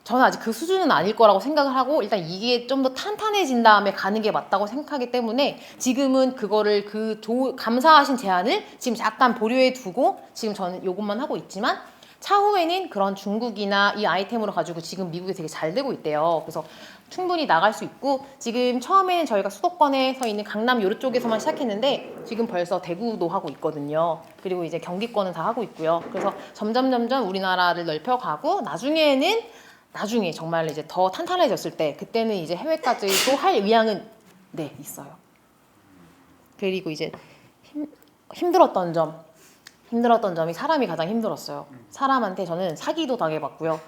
Speaker 1: 저는 아직 그 수준은 아닐 거라고 생각을 하고 일단 이게 좀 더 탄탄해진 다음에 가는 게 맞다고 생각하기 때문에 지금은 그거를 감사하신 제안을 지금 잠깐 보류해 두고 지금 저는 요것만 하고 있지만 차후에는 그런 중국이나 이 아이템으로 가지고 지금 미국에 되게 잘 되고 있대요. 그래서 충분히 나갈 수 있고 지금 처음에는 저희가 수도권에서 있는 강남 요런 쪽에서만 시작했는데 지금 벌써 대구도 하고 있거든요. 그리고 이제 경기권은 다 하고 있고요. 그래서 점점 우리나라를 넓혀가고 나중에 정말 이제 더 탄탄해졌을 때 그때는 이제 해외까지도 할 의향은 네 있어요. 그리고 이제 힘들었던 점이 사람이 가장 힘들었어요. 사람한테 저는 사기도 당해봤고요.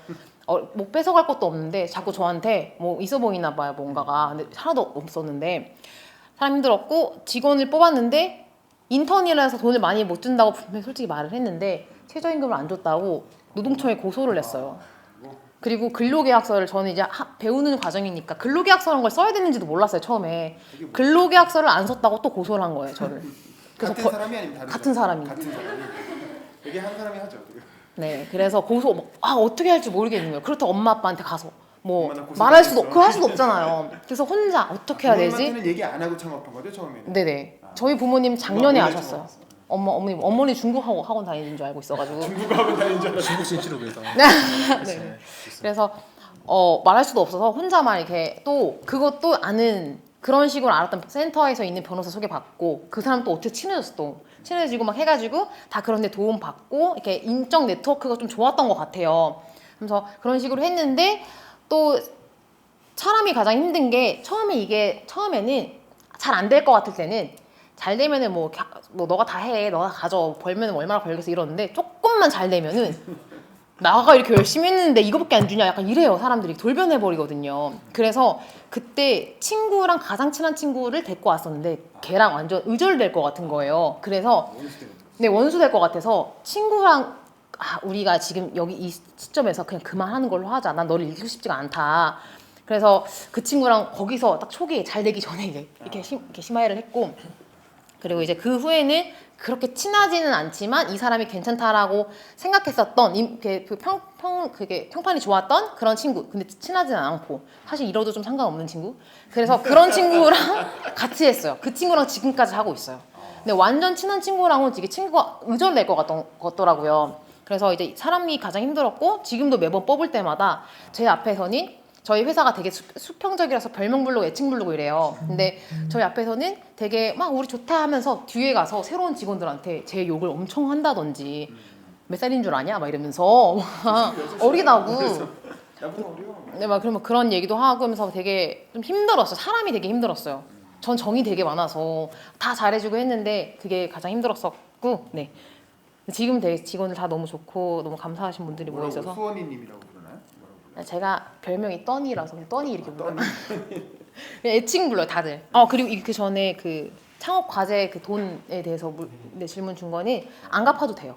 Speaker 1: 뭐 뺏어갈 것도 없는데 자꾸 저한테 뭐 있어 보이나 봐요 뭔가가. 근데 하나도 없었는데 사람 힘들었고 직원을 뽑았는데 인턴이라서 돈을 많이 못 준다고 분명히 솔직히 말을 했는데 최저임금을 안 줬다고 노동청에 고소를 했어요. 그리고 근로계약서를 저는 이제 배우는 과정이니까 근로계약서라는 걸 써야 되는지도 몰랐어요 처음에. 근로계약서를 안 썼다고 또 고소를 한 거예요 저를. 그래서
Speaker 3: 같은 사람이 아니면 다른
Speaker 1: 같은 사람이.
Speaker 3: 같은 사람이. 이게 한 사람이 하죠.
Speaker 1: 네, 그래서 어떻게 할지 모르겠는 거예요. 그렇다고 엄마 아빠한테 가서 뭐
Speaker 3: 엄마 나 고소
Speaker 1: 말할 수도
Speaker 3: 당했어.
Speaker 1: 할 수도 없잖아요. 그래서 혼자 어떻게 해야 되지?
Speaker 3: 부모님한테는 얘기 안 하고 창업한 거죠 처음에는.
Speaker 1: 네네. 저희 부모님 작년에
Speaker 3: 몰래
Speaker 1: 아셨어요.
Speaker 3: 창업했어.
Speaker 1: 어머니 중국 학원 다니는 줄 알고 있어가지고.
Speaker 3: 중국 학원 다닌 줄 알았어.
Speaker 2: 중국 진출을 위해서.
Speaker 1: 네. 그래서 말할 수도 없어서 혼자만 이렇게 또 그것도 아는 그런 식으로 알았던 센터에서 있는 변호사 소개받고 그 사람 또 어떻게 친해지고 막 해가지고 다 그런데 도움 받고 이렇게 인적 네트워크가 좀 좋았던 것 같아요. 그래서 그런 식으로 했는데 또 사람이 가장 힘든 게 처음에는 잘 안 될 것 같을 때는 잘 되면은 뭐 너가 다 해, 너가 가져, 벌면 얼마나 벌겠어 이러는데 조금만 잘 되면은 나가 이렇게 열심히 했는데 이거밖에 안 주냐 약간 이래요. 사람들이 돌변해버리거든요. 그래서 그때 친구랑 가장 친한 친구를 데리고 왔었는데 걔랑 완전 의절될 것 같은 거예요. 그래서 네 원수 될 것 같아서 친구랑 우리가 지금 여기 이 시점에서 그냥 그만하는 걸로 하자. 난 너를 잃고 싶지가 않다. 그래서 그 친구랑 거기서 딱 초기에 잘 되기 전에 이제 이렇게 심화해를 했고 그리고 이제 그 후에는 그렇게 친하지는 않지만 이 사람이 괜찮다라고 생각했었던 그게 평판이 좋았던 그런 친구. 근데 친하지는 않고 사실 이러도 좀 상관없는 친구. 그래서 그런 친구랑 같이 했어요. 그 친구랑 지금까지 하고 있어요. 근데 완전 친한 친구랑은 이게 친구가 의존될 것 같더라고요. 그래서 이제 사람이 가장 힘들었고 지금도 매번 뽑을 때마다 제 앞에서는 저희 회사가 되게 수평적이라서 별명 부르고 애칭 부르고 이래요. 근데 저희 앞에서는 되게 막 우리 좋다 하면서 뒤에 가서 새로운 직원들한테 제 욕을 엄청 한다든지 몇 살인 줄 아냐? 막 이러면서 어리다고.
Speaker 3: 나보다 어려.
Speaker 1: 네, 막 그러면 그런 얘기도 하고 하면서 되게 좀 힘들었어요. 사람이 되게 힘들었어요. 전 정이 되게 많아서 다 잘해주고 했는데 그게 가장 힘들었었고, 네. 지금 되게 직원들 다 너무 좋고 너무 감사하신 분들이 모여
Speaker 3: 뭐라고
Speaker 1: 있어서
Speaker 3: 수원이님이라고 부르나요? 뭐라고 불러요?
Speaker 1: 제가 별명이 떠니라서 그냥 떠니 이렇게 불러요. 애칭 불러요 다들. 그리고 그 전에 그 창업 과제 그 돈에 대해서 질문 준 거는 안 갚아도 돼요.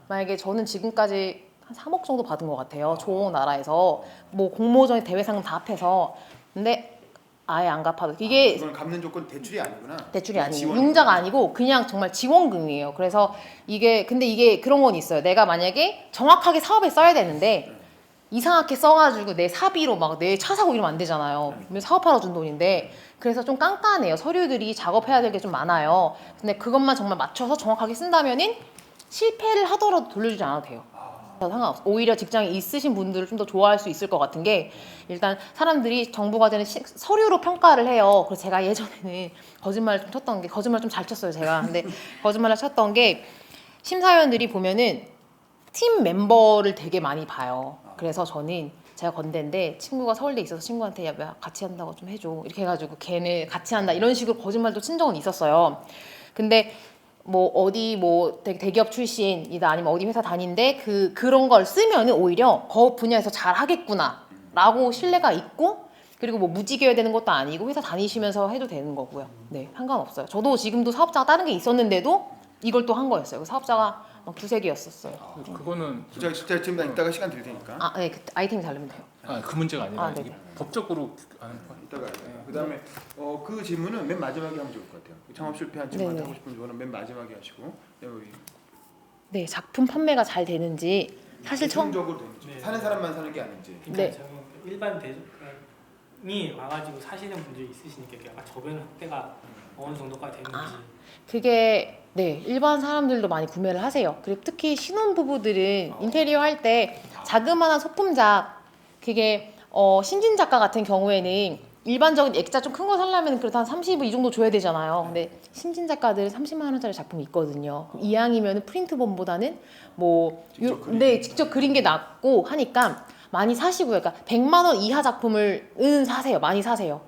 Speaker 1: 만약에 저는 지금까지 한 3억 정도 받은 것 같아요. 좋은 나라에서 뭐 공모전 대회상 다 합해서. 근데 아예 안 갚아도 이게
Speaker 3: 이건 갚는 조건 대출이 아니구나.
Speaker 1: 대출이 아니에요.
Speaker 3: 지원이구나.
Speaker 1: 융자가 아니고 그냥 정말 지원금이에요. 그래서 근데 이게 그런 건 있어요. 내가 만약에 정확하게 사업에 써야 되는데 이상하게 써가지고 내 사비로 막 내 차 사고 이러면 안 되잖아요. 사업하러 준 돈인데. 그래서 좀 깐깐해요. 서류들이 작업해야 될 게 좀 많아요. 근데 그것만 정말 맞춰서 정확하게 쓴다면은 실패를 하더라도 돌려주지 않아도 돼요. 상관없어. 오히려 직장에 있으신 분들을 좀 더 좋아할 수 있을 것 같은 게 일단 사람들이 정부 과제는 서류로 평가를 해요. 그래서 제가 예전에는 거짓말을 좀 쳤던 게 거짓말 좀 잘 쳤어요 제가. 근데 거짓말을 쳤던 게 심사위원들이 보면은 팀 멤버를 되게 많이 봐요. 그래서 저는 제가 건대인데 친구가 서울대에 있어서 친구한테 야 같이 한다고 좀 해줘 이렇게 해가지고 걔네 같이 한다 이런 식으로 거짓말도 친 적은 있었어요. 근데 뭐 어디 뭐 대기업 출신이다 아니면 어디 회사 다닌데 그런 걸 쓰면은 오히려 그 분야에서 잘 하겠구나라고 신뢰가 있고 그리고 뭐 무직이어야 되는 것도 아니고 회사 다니시면서 해도 되는 거고요. 네, 상관없어요. 저도 지금도 사업자가 다른 게 있었는데도 이걸 또 한 거였어요. 사업자가 막 두세 개였었어요.
Speaker 2: 그거는
Speaker 3: 진짜 지금 이따가 시간 드릴 테니까.
Speaker 1: 네, 그 아이템이 다르면 돼요.
Speaker 2: 그 문제가 아니라
Speaker 1: 네.
Speaker 2: 이게 법적으로 하는 거.
Speaker 3: 이따가. 그다음에 그 질문은 맨 마지막에 하면 좋을 것 같아요. 창업 실패한 친구한테
Speaker 1: 네네.
Speaker 3: 하고 싶은 조언은 맨 마지막에 하시고. 여기
Speaker 1: 네, 작품 판매가 잘 되는지 사실 처음
Speaker 3: 적으로 되는지
Speaker 4: 네.
Speaker 3: 사는 사람만 사는 게 아닌지.
Speaker 4: 그러니까
Speaker 1: 네.
Speaker 4: 저는 일반 대중이 와가지고 사시는 분들이 있으시니까 약간 저변 확대가 어느 정도까지 되는지.
Speaker 1: 그게 네 일반 사람들도 많이 구매를 하세요. 그리고 특히 신혼부부들은 인테리어 할 때 자그마한 소품작 그게 신진 작가 같은 경우에는 일반적인 액자 좀 큰 거 살려면 그래도 한 30이 이 정도 줘야 되잖아요. 근데 신진 작가들은 30만 원짜리 작품이 있거든요. 이왕이면 프린트본보다는 직접 그린 게 낫고 하니까 많이 사시고요. 그러니까 100만 원 이하 작품을 사세요. 많이 사세요.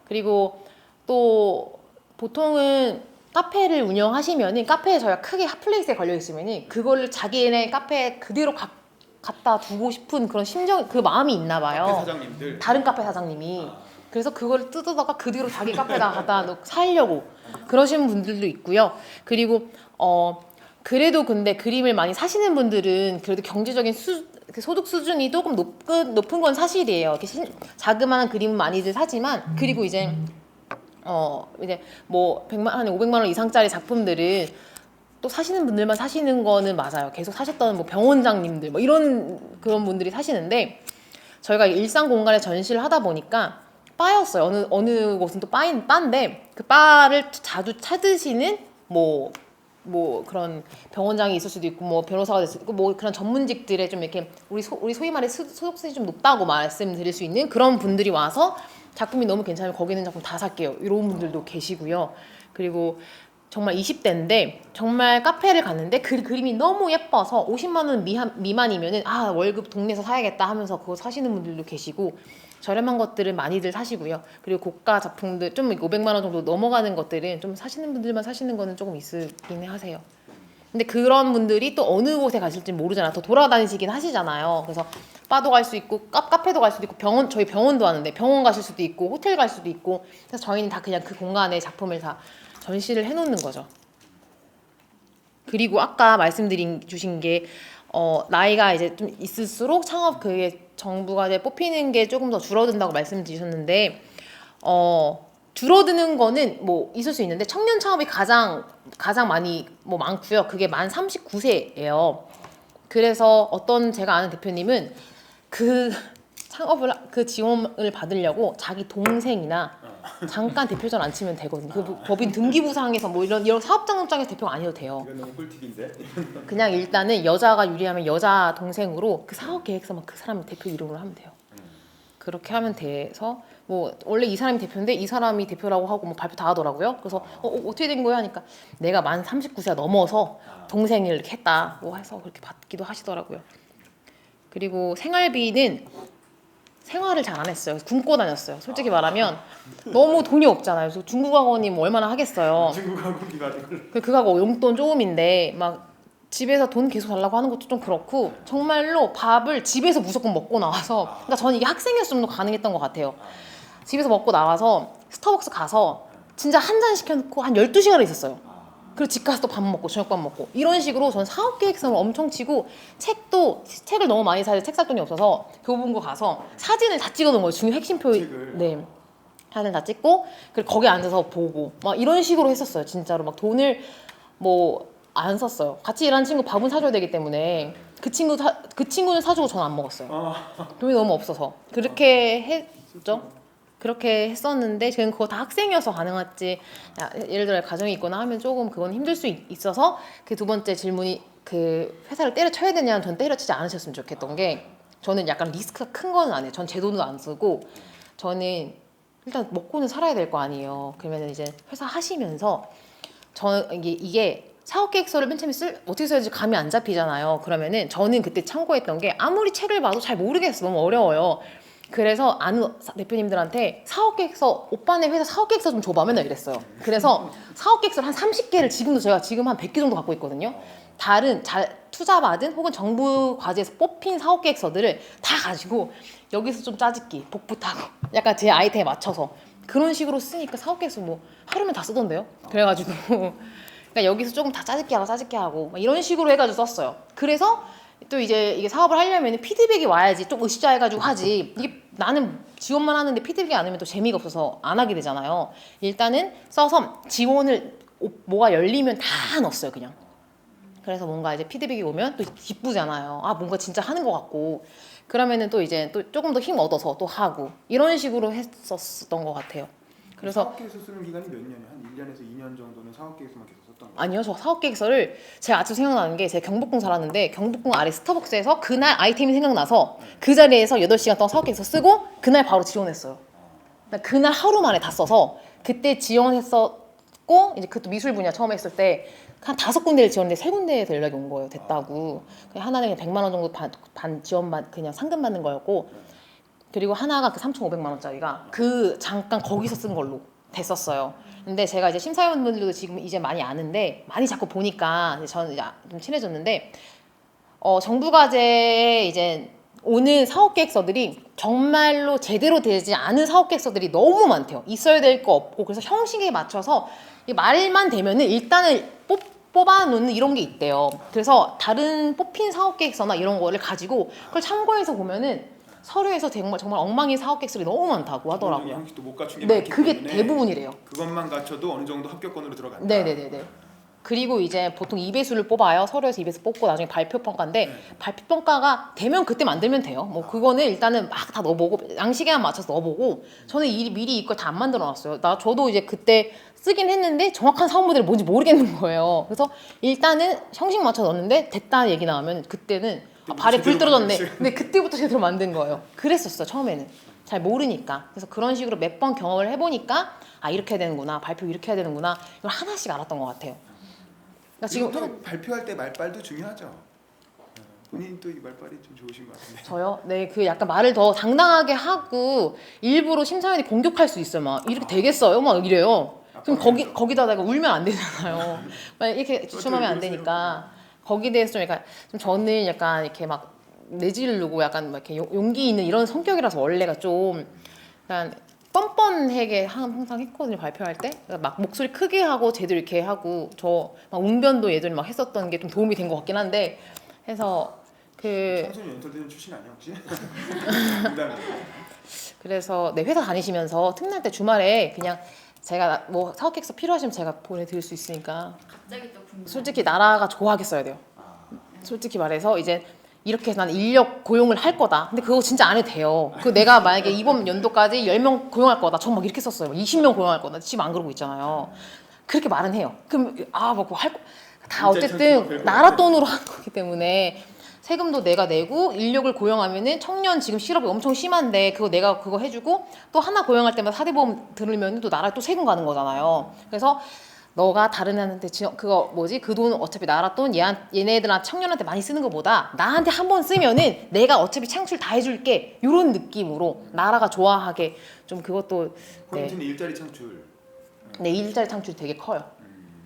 Speaker 1: 그리고 또 보통은 카페를 운영하시면은 카페에 저희가 크게 핫플레이스에 걸려 있으면은 그거를 자기네 카페에 그대로 갖다 두고 싶은 그런 심정 그 마음이 있나 봐요.
Speaker 3: 카페 사장님들.
Speaker 1: 다른 카페 사장님이. 그래서 그걸 뜯어다가 그 뒤로 자기 카페에다 갖다 살려고 그러시는 분들도 있고요. 그리고 그래도 근데 그림을 많이 사시는 분들은 그래도 경제적인 소득 수준이 조금 높은 건 사실이에요. 이렇게 자그마한 그림은 많이들 사지만 그리고 이제 뭐 100만 한 500만 원 이상짜리 작품들은 또 사시는 분들만 사시는 거는 맞아요. 계속 사셨던 뭐 병원장님들 뭐 이런 그런 분들이 사시는데 저희가 일상 공간에 전시를 하다 보니까 바였어요. 어느 곳은 또 바인데 그 바를 자주 찾으시는 뭐 그런 병원장이 있을 수도 있고 뭐 변호사가 될 수도 있고 뭐 그런 전문직들의 좀 이렇게 우리 소위 말해 소득세이 좀 높다고 말씀드릴 수 있는 그런 분들이 와서 작품이 너무 괜찮으면 거기 있는 작품 다 살게요. 이런 분들도 계시고요. 그리고 정말 20대인데 정말 카페를 갔는데 그림이 너무 예뻐서 50만 원 미만이면은 월급 동네에서 사야겠다 하면서 그거 사시는 분들도 계시고 저렴한 것들은 많이들 사시고요. 그리고 고가 작품들 좀 500만 원 정도 넘어가는 것들은 좀 사시는 분들만 사시는 거는 조금 있긴 하세요. 근데 그런 분들이 또 어느 곳에 가실지 모르잖아요. 더 돌아다니시긴 하시잖아요. 그래서 바도 갈 수 있고 카페도 갈 수도 있고 저희 병원도 하는데 병원 가실 수도 있고 호텔 갈 수도 있고 그래서 저희는 다 그냥 그 공간에 작품을 다 전시를 해놓는 거죠. 그리고 아까 주신 게 나이가 이제 좀 있을수록 창업 그게 정부가 이제 뽑히는 게 조금 더 줄어든다고 말씀드리셨는데 줄어드는 거는 뭐 있을 수 있는데 청년 창업이 가장 많이 뭐 많고요. 그게 만 39세예요. 그래서 제가 아는 대표님은 그 지원을 받으려고 자기 동생이나 잠깐 대표자를 안 치면 되거든요. 그 법인 등기부상에서 뭐 이런 사업장 입장에서 대표가 아니어도 돼요.
Speaker 3: 이건 너무 꿀팁인데.
Speaker 1: 그냥 일단은 여자가 유리하면 여자 동생으로 그 사업 계획서만 그 사람 대표 이름으로 하면 돼요. 그렇게 하면 돼서 뭐 원래 이 사람이 대표인데 이 사람이 대표라고 하고 뭐 발표 다 하더라고요. 그래서 어떻게 된 거야 하니까 내가 만 39세가 넘어서 동생을 이렇게 했다 뭐 해서 그렇게 받기도 하시더라고요. 그리고 생활비는 생활을 잘 안 했어요. 굶고 다녔어요. 솔직히 말하면 너무 돈이 없잖아요. 그래서 중국 학원이 뭐 얼마나 하겠어요.
Speaker 3: 중국 학원비 가지고.
Speaker 1: 그거하고 용돈 조금인데 막 집에서 돈 계속 달라고 하는 것도 좀 그렇고 정말로 밥을 집에서 무조건 먹고 나와서 그러니까 저는 이게 학생이었으면 좀 가능했던 것 같아요. 집에서 먹고 나와서 스타벅스 가서 진짜 한 잔 시켜놓고 한 12시간을 있었어요. 그리고 집 가서 또 밥 먹고 저녁밥 먹고 이런 식으로 저는 사업계획서를 엄청 치고 책을 너무 많이 사야 책 살 돈이 없어서 교보문고 가서 사진을 다 찍어 놓은 거예요. 중요 핵심표 네. 사진 다 찍고 그리고 거기 앉아서 보고 막 이런 식으로 했었어요. 진짜로 막 돈을 뭐 안 썼어요. 같이 일하는 친구 밥은 사줘야 되기 때문에 그 친구는 사주고 저는 안 먹었어요. 돈이 너무 없어서 그렇게 했죠. 그렇게 했었는데 저는 그거 다 학생이어서 가능했지. 예를 들어 가정이 있거나 하면 조금 그건 힘들 수 있어서 그 두 번째 질문이 그 회사를 때려쳐야 되냐면 전 때려치지 않으셨으면 좋겠던 게 저는 약간 리스크가 큰 거는 아니에요. 전 제 돈도 안 쓰고 저는 일단 먹고는 살아야 될 거 아니에요. 그러면 이제 회사 하시면서 이게 사업계획서를 맨 처음에 어떻게 써야지 감이 안 잡히잖아요. 그러면은 저는 그때 참고했던 게 아무리 책을 봐도 잘 모르겠어. 너무 어려워요. 그래서 아는 대표님들한테 사업계획서 오빠네 회사 사업계획서 좀 줘봐 맨날 이랬어요. 그래서 사업계획서를 한 30개를 제가 지금 한 100개 정도 갖고 있거든요. 다른 투자받은 혹은 정부 과제에서 뽑힌 사업계획서들을 다 가지고 여기서 좀 짜집기 복붙하고 약간 제 아이템에 맞춰서 그런 식으로 쓰니까 사업계획서 뭐 하루면 다 쓰던데요. 그래가지고 그러니까 여기서 조금 다 짜집기 하고 막 이런 식으로 해가지고 썼어요. 그래서 또 이게 사업을 하려면 피드백이 와야지 좀 으쌰 해가지고 하지. 이게 나는 지원만 하는데 피드백이 안 오면 또 재미가 없어서 안 하게 되잖아요. 일단은 써서 지원을 뭐가 열리면 다 넣었어요 그냥. 그래서 뭔가 이제 피드백이 오면 또 기쁘잖아요. 아 뭔가 진짜 하는 것 같고 그러면은 또 이제 또 조금 더 힘 얻어서 또 하고 이런 식으로 했었던 것 같아요. 그래서
Speaker 3: 사업계획서 쓰는 기간이 몇 년이에요? 한 1년에서 2년 정도는 사업계획서만 계속 썼던 거예요?
Speaker 1: 아니요, 저 사업계획서를 제가 아직도 생각나는 게 제가 경복궁 살았는데 경복궁 아래 스타벅스에서 그날 아이템이 생각나서 그 자리에서 8시간 동안 사업계획서 쓰고 그날 바로 지원했어요. 그러니까 그날 하루 만에 다 써서 그때 지원했었고 이제 그것도 미술 분야 처음 했을 때 한 5군데를 지원했는데 3군데에서 연락이 온 거예요. 됐다고. 하나는 그냥 100만 원 정도 반 지원만 그냥 상금 받는 거였고 그리고 하나가 그 3,500만 원짜리가 그 잠깐 거기서 쓴 걸로 됐었어요. 근데 제가 이제 심사위원분들도 지금 이제 많이 아는데 많이 자꾸 보니까 저는 이제 좀 친해졌는데 정부 과제에 이제 오는 사업계획서들이 정말로 제대로 되지 않은 사업계획서들이 너무 많대요. 있어야 될 거 없고 그래서 형식에 맞춰서 말만 되면은 일단은 뽑아놓는 이런 게 있대요. 그래서 다른 뽑힌 사업계획서나 이런 거를 가지고 그걸 참고해서 보면은 서류에서 정말 엉망인 사업계획서가 너무 많다고 하더라고요.
Speaker 3: 형식도 못 갖춘 게
Speaker 1: 네,
Speaker 3: 많기
Speaker 1: 그게
Speaker 3: 때문에
Speaker 1: 대부분이래요.
Speaker 3: 그것만 갖춰도 어느 정도 합격권으로 들어간다.
Speaker 1: 네네네네. 그리고 이제 보통 2배수를 뽑아요. 서류에서 2배수 뽑고 나중에 발표 평가인데 발표 평가가 되면 그때 만들면 돼요. 뭐 그거는 일단은 막 다 넣어보고 양식에만 맞춰서 넣어보고 저는 미리 이걸 다 안 만들어놨어요. 저도 이제 그때 쓰긴 했는데 정확한 사업 모델이 뭔지 모르겠는 거예요. 그래서 일단은 형식 맞춰 넣었는데 됐다 얘기 나오면 그때는 발에 불 떨어졌네. 근데 그때부터 제대로 만든 거예요. 그랬었어요 처음에는. 잘 모르니까. 그래서 그런 식으로 몇 번 경험을 해보니까 아 이렇게 해야 되는구나. 발표 이렇게 해야 되는구나. 이걸 하나씩 알았던 것 같아요. 그러니까
Speaker 3: 지금
Speaker 1: 지금
Speaker 3: 또 발표할 때 말빨도 중요하죠. 본인 또 이 말빨이 좀 좋으신 것 같은데.
Speaker 1: 저요? 네, 그 약간 말을 더 당당하게 하고 일부러 심사위원이 공격할 수 있어요. 막 이렇게 되겠어요? 막 이래요. 그럼 거기다 내가 울면 안 되잖아요. 막 이렇게 주춤하면 안 되니까 거기에 대해서 좀 약간 좀 저는 약간 이렇게 막 내지르고 약간 막 이렇게 용기 있는 이런 성격이라서 원래가 좀 약간 뻔뻔하게 항상 했거든요. 발표할 때. 그러니까 막 목소리 크게 하고 제대로 이렇게 하고 저 막 웅변도 예전에 막 했었던 게 좀 도움이 된 것 같긴 한데 해서
Speaker 3: 청소년 연설대는 출신 아니야 혹시?
Speaker 1: 그래서 네 회사 다니시면서 틈날 때 주말에 그냥 제가 뭐 사업계획서 필요하시면 제가 보내드릴 수 있으니까
Speaker 5: 갑자기 또 궁금해.
Speaker 1: 솔직히 나라가 좋아하게 써야 돼요. 솔직히 말해서 이제 이렇게 해서 난 인력 고용을 할 거다. 근데 그거 진짜 안 해도 돼요. 그 내가 만약에 이번 연도까지 10명 고용할 거다. 전 막 이렇게 썼어요. 20명 고용할 거다. 지금 안 그러고 있잖아요. 그렇게 말은 해요. 그럼 뭐 할 거. 다 어쨌든 나라 돈으로 하는 거기 때문에 세금도 내가 내고 인력을 고용하면은 청년 지금 실업이 엄청 심한데 그거 내가 그거 해주고 또 하나 고용할 때마다 사대보험 들으면 또 나라에 또 세금 가는 거잖아요. 그래서 너가 다른 애한테 그거 뭐지 그 돈 어차피 나라 돈 얘네들한테 청년한테 많이 쓰는 것보다 나한테 한 번 쓰면은 내가 어차피 창출 다 해줄게 이런 느낌으로 나라가 좋아하게 좀 그것도
Speaker 3: 포인트는 일자리 창출.
Speaker 1: 네 일자리 창출 되게 커요.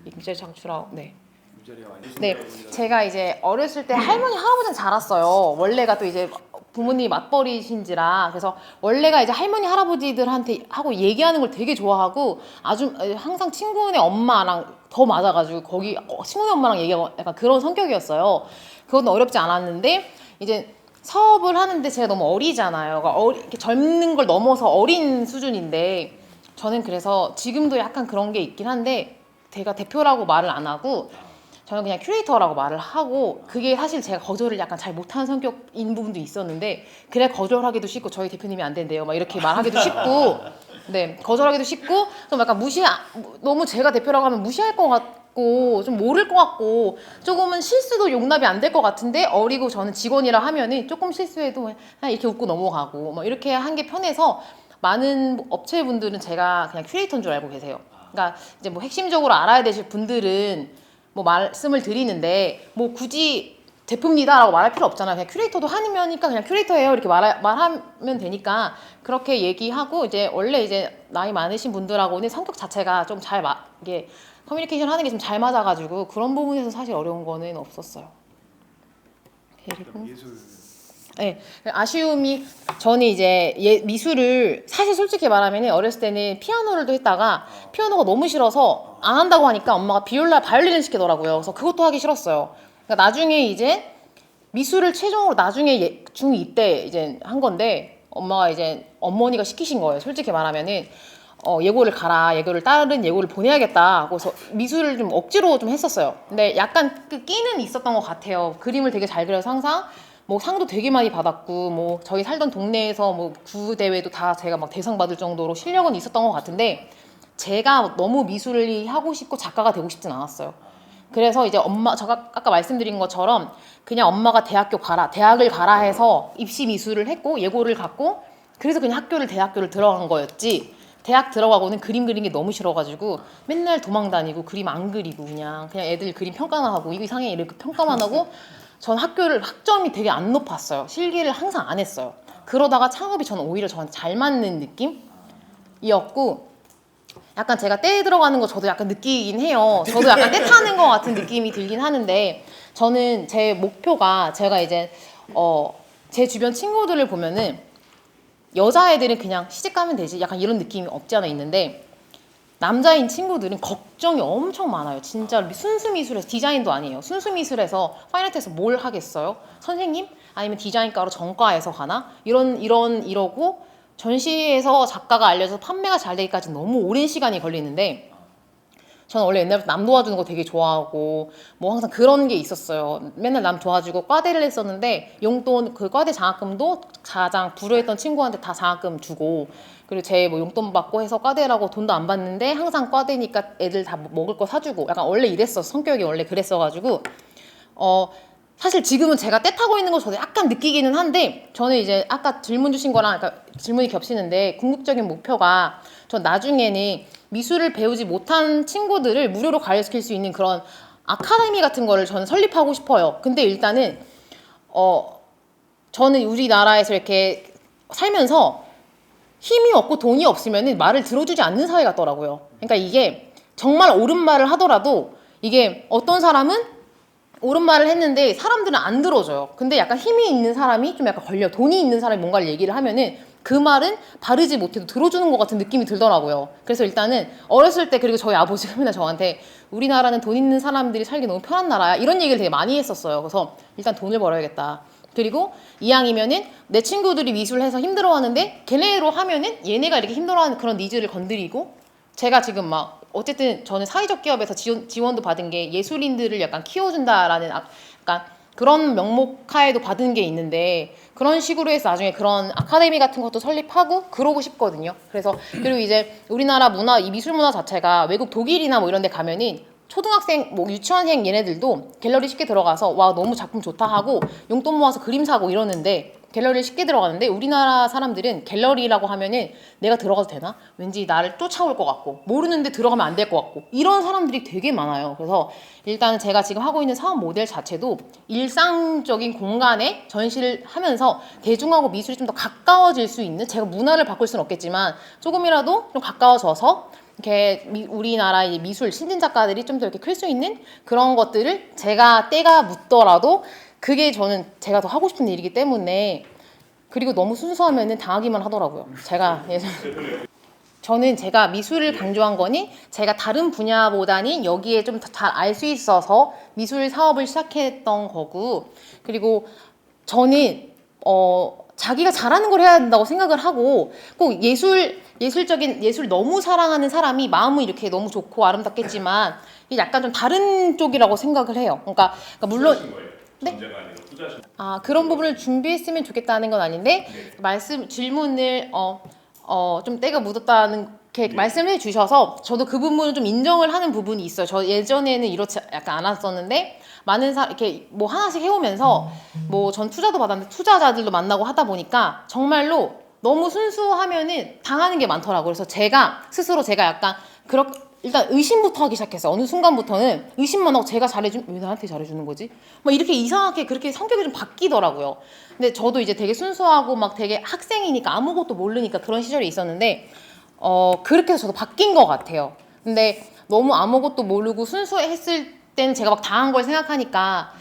Speaker 1: 일자리 창출하고 네.
Speaker 3: 일자리가 많이
Speaker 1: 네, 제가 이제 어렸을 때 할머니 할아버지는 자랐어요. 원래가 또 이제 부모님이 맞벌이신지라 그래서 원래가 이제 할머니 할아버지들한테 하고 얘기하는 걸 되게 좋아하고 아주 항상 친구네 엄마랑 더 맞아가지고 거기 친구네 엄마랑 얘기하고 약간 그런 성격이었어요. 그건 어렵지 않았는데 이제 사업을 하는데 제가 너무 어리잖아요. 그러니까 이렇게 젊는 걸 넘어서 어린 수준인데 저는 그래서 지금도 약간 그런 게 있긴 한데 제가 대표라고 말을 안 하고 저는 그냥 큐레이터라고 말을 하고 그게 사실 제가 거절을 약간 잘 못하는 성격인 부분도 있었는데 그래 거절하기도 쉽고 저희 대표님이 안 된대요 막 이렇게 말하기도 쉽고 네 거절하기도 쉽고 좀 약간 너무 제가 대표라고 하면 무시할 것 같고 좀 모를 것 같고 조금은 실수도 용납이 안 될 것 같은데 어리고 저는 직원이라 하면은 조금 실수해도 그냥 이렇게 웃고 넘어가고 막 이렇게 한 게 편해서 많은 업체분들은 제가 그냥 큐레이터인 줄 알고 계세요. 그러니까 이제 뭐 핵심적으로 알아야 되실 분들은 뭐 말씀을 드리는데 뭐 굳이 대표입니다라고 말할 필요 없잖아요. 그냥 큐레이터도 하니까 그냥 큐레이터예요 이렇게 말하면 되니까 그렇게 얘기하고 이제 원래 이제 나이 많으신 분들하고는 성격 자체가 좀 잘 이게 커뮤니케이션 하는 게 좀 잘 맞아가지고 그런 부분에서 사실 어려운 거는 없었어요. 그리고
Speaker 3: 예술.
Speaker 1: 네, 아쉬움이 저는 이제 미술을 사실 솔직히 말하면 어렸을 때는 피아노를 또 했다가 피아노가 너무 싫어서 안 한다고 하니까 엄마가 바이올린을 시키더라고요. 그래서 그것도 하기 싫었어요. 그러니까 나중에 이제 미술을 최종으로 나중에 중2 때 이제 한 건데 엄마가 이제 어머니가 시키신 거예요. 솔직히 말하면은 예고를 가라. 다른 예고를 보내야겠다. 그래서 미술을 좀 억지로 좀 했었어요. 근데 약간 그 끼는 있었던 것 같아요. 그림을 되게 잘 그려서 항상 뭐 상도 되게 많이 받았고 뭐 저희 살던 동네에서 뭐 구 대회도 다 제가 막 대상 받을 정도로 실력은 있었던 것 같은데 제가 너무 미술이 하고 싶고 작가가 되고 싶진 않았어요. 그래서 이제 제가 아까 말씀드린 것처럼 그냥 엄마가 대학을 가라 해서 입시 미술을 했고 예고를 갔고 그래서 그냥 대학교를 들어간 거였지. 대학 들어가고는 그림 그리는 게 너무 싫어가지고 맨날 도망 다니고 그림 안 그리고 그냥 애들 그림 평가만 하고 이거 이상해 이렇게 평가만 하고 전 학점이 되게 안 높았어요. 실기를 항상 안 했어요. 그러다가 창업이 저는 오히려 저한테 잘 맞는 느낌이었고 약간 제가 때에 들어가는 거 저도 약간 느끼긴 해요. 저도 약간 때 타는 것 같은 느낌이 들긴 하는데 저는 제 목표가 제가 이제 제 주변 친구들을 보면은 여자애들은 그냥 시집 가면 되지 약간 이런 느낌이 없지 않아 있는데 남자인 친구들은 걱정이 엄청 많아요. 진짜 순수 미술에서 디자인도 아니에요. 순수 미술에서 파인아트에서 뭘 하겠어요? 선생님? 아니면 디자인과로 전과해서 가나? 이러고 전시에서 작가가 알려져서 판매가 잘 되기까지 너무 오랜 시간이 걸리는데 저는 원래 옛날부터 남 도와주는 거 되게 좋아하고 뭐 항상 그런 게 있었어요. 맨날 남 도와주고 과대를 했었는데 용돈 그 과대 장학금도 가장 불우했던 친구한테 다 장학금 주고 그리고 제 뭐 용돈 받고 해서 과대라고 돈도 안 받는데 항상 과대니까 애들 다 먹을 거 사주고 약간 원래 이랬어. 성격이 원래 그랬어가지고 사실 지금은 제가 때 타고 있는 거 저도 약간 느끼기는 한데 저는 이제 아까 질문 주신 거랑 그러니까 질문이 겹치는데 궁극적인 목표가 전 나중에는 미술을 배우지 못한 친구들을 무료로 가르칠 수 있는 그런 아카데미 같은 거를 저는 설립하고 싶어요. 근데 일단은 저는 우리나라에서 이렇게 살면서 힘이 없고 돈이 없으면 말을 들어주지 않는 사회 같더라고요. 그러니까 이게 정말 옳은 말을 하더라도 이게 어떤 사람은 옳은 말을 했는데 사람들은 안 들어줘요. 근데 약간 힘이 있는 사람이 좀 약간 돈이 있는 사람이 뭔가를 얘기를 하면은 그 말은 바르지 못해도 들어주는 것 같은 느낌이 들더라고요. 그래서 일단은 어렸을 때 그리고 저희 아버지가 맨날 저한테 우리나라는 돈 있는 사람들이 살기 너무 편한 나라야 이런 얘기를 되게 많이 했었어요. 그래서 일단 돈을 벌어야겠다. 그리고 이왕이면은 내 친구들이 미술을 해서 힘들어하는데 걔네로 하면은 얘네가 이렇게 힘들어하는 그런 니즈를 건드리고 제가 지금 막 어쨌든 저는 사회적 기업에서 지원도 받은 게 예술인들을 약간 키워준다라는 약간 그런 명목하에도 받은 게 있는데 그런 식으로 해서 나중에 그런 아카데미 같은 것도 설립하고 그러고 싶거든요. 그래서 그리고 이제 우리나라 문화, 이 미술 문화 자체가 외국 독일이나 뭐 이런 데 가면은 초등학생, 뭐 유치원생 얘네들도 갤러리 쉽게 들어가서 와 너무 작품 좋다 하고 용돈 모아서 그림 사고 이러는데 갤러리에 쉽게 들어가는데 우리나라 사람들은 갤러리라고 하면은 내가 들어가도 되나? 왠지 나를 쫓아올 것 같고 모르는데 들어가면 안 될 것 같고 이런 사람들이 되게 많아요. 그래서 일단 제가 지금 하고 있는 사업 모델 자체도 일상적인 공간에 전시를 하면서 대중하고 미술이 좀 더 가까워질 수 있는, 제가 문화를 바꿀 수는 없겠지만 조금이라도 좀 가까워져서 이렇게 우리나라의 미술 신진 작가들이 좀 더 이렇게 클 수 있는 그런 것들을 제가 때가 묻더라도 그게 저는 제가 더 하고 싶은 일이기 때문에. 그리고 너무 순수하면은 당하기만 하더라고요. 제가 저는 제가 미술을 강조한 거니 제가 다른 분야보다는 여기에 좀 잘 알 수 있어서 미술 사업을 시작했던 거고, 그리고 저는 자기가 잘하는 걸 해야 된다고 생각을 하고, 꼭 예술적인 예술 너무 사랑하는 사람이 마음은 이렇게 너무 좋고 아름답겠지만 이게 약간 좀 다른 쪽이라고 생각을 해요. 그러니까 물론 네? 그런 부분을 준비했으면 좋겠다는 건 아닌데 질문을 좀 때가 묻었다는 이렇게 말씀해 주셔서 저도 그 부분을 좀 인정을 하는 부분이 있어요. 저 예전에는 이렇지 약간 않았었는데 많은 이렇게 뭐 하나씩 해오면서 뭐 전 투자도 받았는데 투자자들도 만나고 하다 보니까 정말로 너무 순수하면은 당하는 게 많더라고요. 그래서 제가 스스로 약간 일단 의심부터 하기 시작했어요. 어느 순간부터는 의심만 하고 제가 왜 나한테 잘해주는 거지? 막 이렇게 이상하게 그렇게 성격이 좀 바뀌더라고요. 근데 저도 이제 되게 순수하고 막 되게 학생이니까 아무것도 모르니까 그런 시절이 있었는데 그렇게 해서 저도 바뀐 것 같아요. 근데 너무 아무것도 모르고 순수했을 때는 제가 막 당한 걸 생각하니까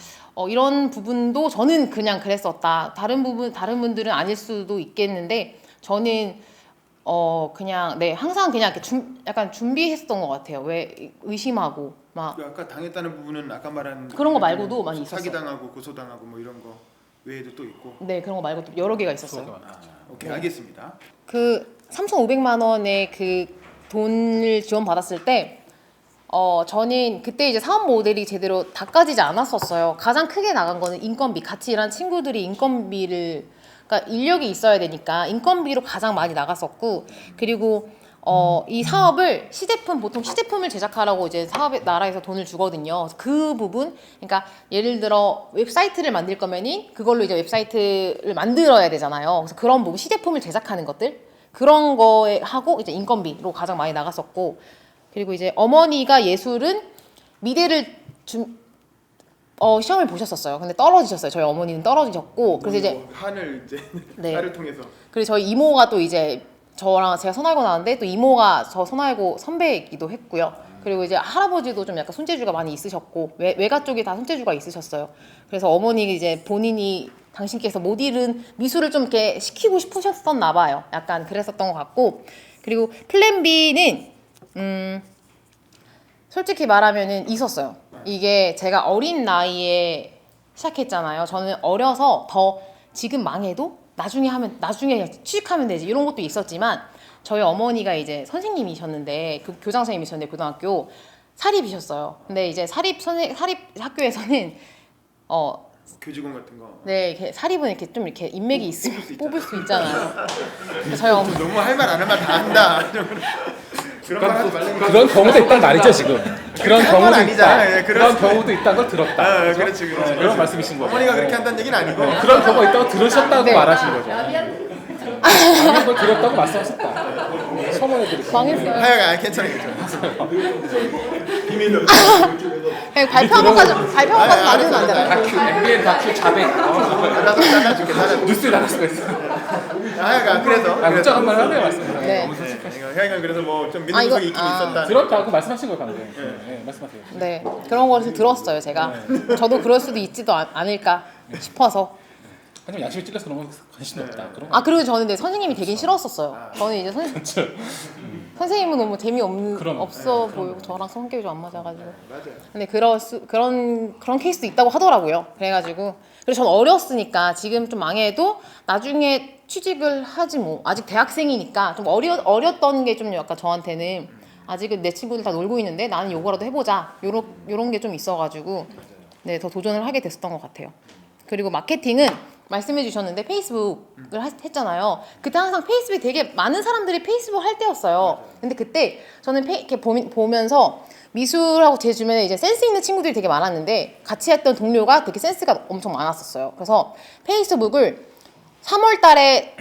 Speaker 1: 이런 부분도 저는 그냥 그랬었다. 다른 분들은 아닐 수도 있겠는데 저는 그냥 항상 그냥 이렇게 약간 준비했었던 것 같아요. 왜 의심하고 막
Speaker 3: 아까 당했다는 부분은 아까 말한
Speaker 1: 그런 거 말고도 많이 있었어요.
Speaker 3: 사기당하고 고소당하고 뭐 이런 거 외에도 또 있고.
Speaker 1: 네, 그런 거 말고도 여러 개가 있었어요.
Speaker 3: 오케이,
Speaker 1: 네.
Speaker 3: 알겠습니다.
Speaker 1: 그 3,500만 원의 그 돈을 지원받았을 때 저는 그때 이제 사업 모델이 제대로 닦아지지 않았었어요. 가장 크게 나간 거는 인건비. 같이 일하는 친구들이 그러니까 인력이 있어야 되니까 인건비로 가장 많이 나갔었고, 그리고 이 사업을 보통 시제품을 제작하라고 이제 나라에서 돈을 주거든요. 그 부분, 그러니까 예를 들어 웹사이트를 만들 거면은 그걸로 이제 웹사이트를 만들어야 되잖아요. 그래서 그런 부분, 시제품을 제작하는 것들, 그런 거에 하고 이제 인건비로 가장 많이 나갔었고, 그리고 이제 어머니가 예술은 미대를 시험을 보셨었어요. 근데 떨어지셨어요. 저희 어머니는 떨어지셨고, 그래서 이제
Speaker 3: 한을 이제
Speaker 1: 네.
Speaker 3: 딸을 통해서.
Speaker 1: 그리고 저희 이모가 또 이제 저랑 제가 선알고 나왔는데 또 이모가 저 선알고 선배이기도 했고요. 그리고 이제 할아버지도 좀 약간 손재주가 많이 있으셨고 외가 쪽이 다 손재주가 있으셨어요. 그래서 어머니 이제 본인이 당신께서 못 잃은 미술을 좀 이렇게 시키고 싶으셨었나 봐요. 약간 그랬었던 것 같고, 그리고 플랜 B는 솔직히 말하면은 있었어요. 이게 제가 어린 나이에 시작했잖아요. 저는 어려서 더 지금 망해도 나중에 취직하면 되지 이런 것도 있었지만, 저희 어머니가 이제 선생님이셨는데 그 교장 선생님이셨는데 고등학교 사립이셨어요. 근데 이제 사립 학교에서는
Speaker 3: 교직원 같은 거.
Speaker 1: 네, 이렇게 사립은 이렇게 좀 이렇게 인맥이 있으면 뽑을 수 있잖아요. 그래서 저희 어머니
Speaker 3: 너무 할 말 안 할 말 다 한다. 그런 말 하지 말라는
Speaker 2: 그런 경우도 있다는 말이죠 지금. 그런
Speaker 3: 그런 건
Speaker 2: 경우도
Speaker 3: 아니잖아요.
Speaker 2: 있다.
Speaker 3: 예,
Speaker 2: 그런 경우도 있다는 걸 들었다.
Speaker 3: 그렇지.
Speaker 2: 그런 말씀이신 거죠.
Speaker 3: 어머니가 그렇게 한다는 얘기는 아니고.
Speaker 2: 그런 경우가 있다고 들으셨다고
Speaker 1: 네.
Speaker 2: 말하신 거죠. 그런 걸 들었다고 말씀하셨다. 첨언해드리겠습니다.
Speaker 1: 망했어요.
Speaker 3: 하여간 괜찮아요. 비밀로.
Speaker 1: 그냥 발표한 것까지 만들면 안 되나?
Speaker 2: 다큐, MBN 다큐 자백.
Speaker 3: 잘라줄게.
Speaker 2: 뉴스에 나갈 수가 있어.
Speaker 3: 하여간 그래서.
Speaker 2: 문자 한 번 하네요 말씀.
Speaker 1: 네.
Speaker 3: 하여간 그래서 뭐 좀 믿는 구석이 있긴 있었다.
Speaker 2: 들었다고 말씀하신 거예요 방금. 네, 말씀하세요.
Speaker 1: 네, 그런 것을 들었어요, 제가. 저도 그럴 수도 있지도 않을까 싶어서.
Speaker 2: 하지만 양심이 찔려서 너무 관심이 없다. 그런
Speaker 1: 그리고 저는 근데 선생님이 되게 싫었었어요. 저는 이제 선생님은 너무 없어 보이고 저랑 성격이 좀 안 맞아가지고.
Speaker 3: 맞아요.
Speaker 1: 근데 그런 케이스도 있다고 하더라고요. 그래가지고 그리고 전 어렸으니까 지금 좀 망해도 나중에 취직을 하지 뭐. 아직 대학생이니까 좀 어렸던 게 좀 약간 저한테는 아직은 내 친구들 다 놀고 있는데 나는 요거라도 해보자. 요런 게 좀 있어가지고 네, 더 도전을 하게 됐었던 것 같아요. 그리고 마케팅은 말씀해 주셨는데 페이스북을 했잖아요. 그때 항상 페이스북이 되게 많은 사람들이 페이스북 할 때였어요. 근데 그때 저는 이렇게 보면서 미술하고 제 주변에 이제 센스 있는 친구들이 되게 많았는데 같이 했던 동료가 되게 센스가 엄청 많았었어요. 그래서 페이스북을 3월 달에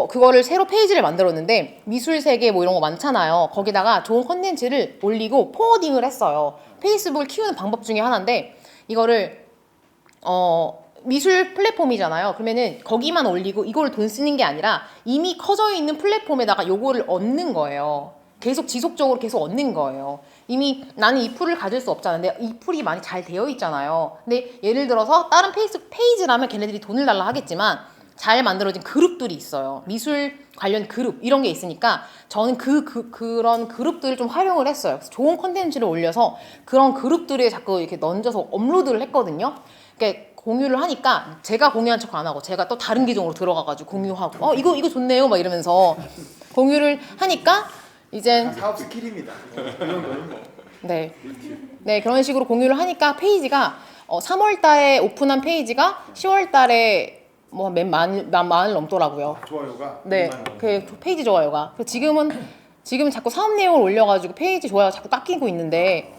Speaker 1: 그거를 새로 페이지를 만들었는데 미술 세계 뭐 이런 거 많잖아요. 거기다가 좋은 컨텐츠를 올리고 포워딩을 했어요. 페이스북을 키우는 방법 중에 하나인데 이거를 미술 플랫폼이잖아요. 그러면은 거기만 올리고 이걸 돈 쓰는 게 아니라 이미 커져 있는 플랫폼에다가 요거를 얻는 거예요. 계속 지속적으로 계속 얻는 거예요. 이미 나는 이 풀을 가질 수 없잖아. 근데 이 풀이 많이 잘 되어 있잖아요. 근데 예를 들어서 다른 페이스북 페이지라면 걔네들이 돈을 달라 하겠지만 잘 만들어진 그룹들이 있어요. 미술 관련 그룹 이런 게 있으니까 저는 그런 그룹들을 좀 활용을 했어요. 그래서 좋은 컨텐츠를 올려서 그런 그룹들에 자꾸 이렇게 얹어서 업로드를 했거든요. 그러니까 공유를 하니까 제가 공유한 척 안 하고 제가 또 다른 계정으로 들어가가지고 공유하고 이거 좋네요 막 이러면서 공유를 하니까 이제
Speaker 3: 사업 스킬입니다. 이 정도는 뭐.
Speaker 1: 네 그런 식으로 공유를 하니까 페이지가 3월 달에 오픈한 페이지가 10월 달에 뭐 만을 넘더라고요.
Speaker 3: 좋아요가.
Speaker 1: 네, 그 페이지 좋아요가. 지금은 자꾸 사업 내용을 올려가지고 페이지 좋아요가 자꾸 깎이고 있는데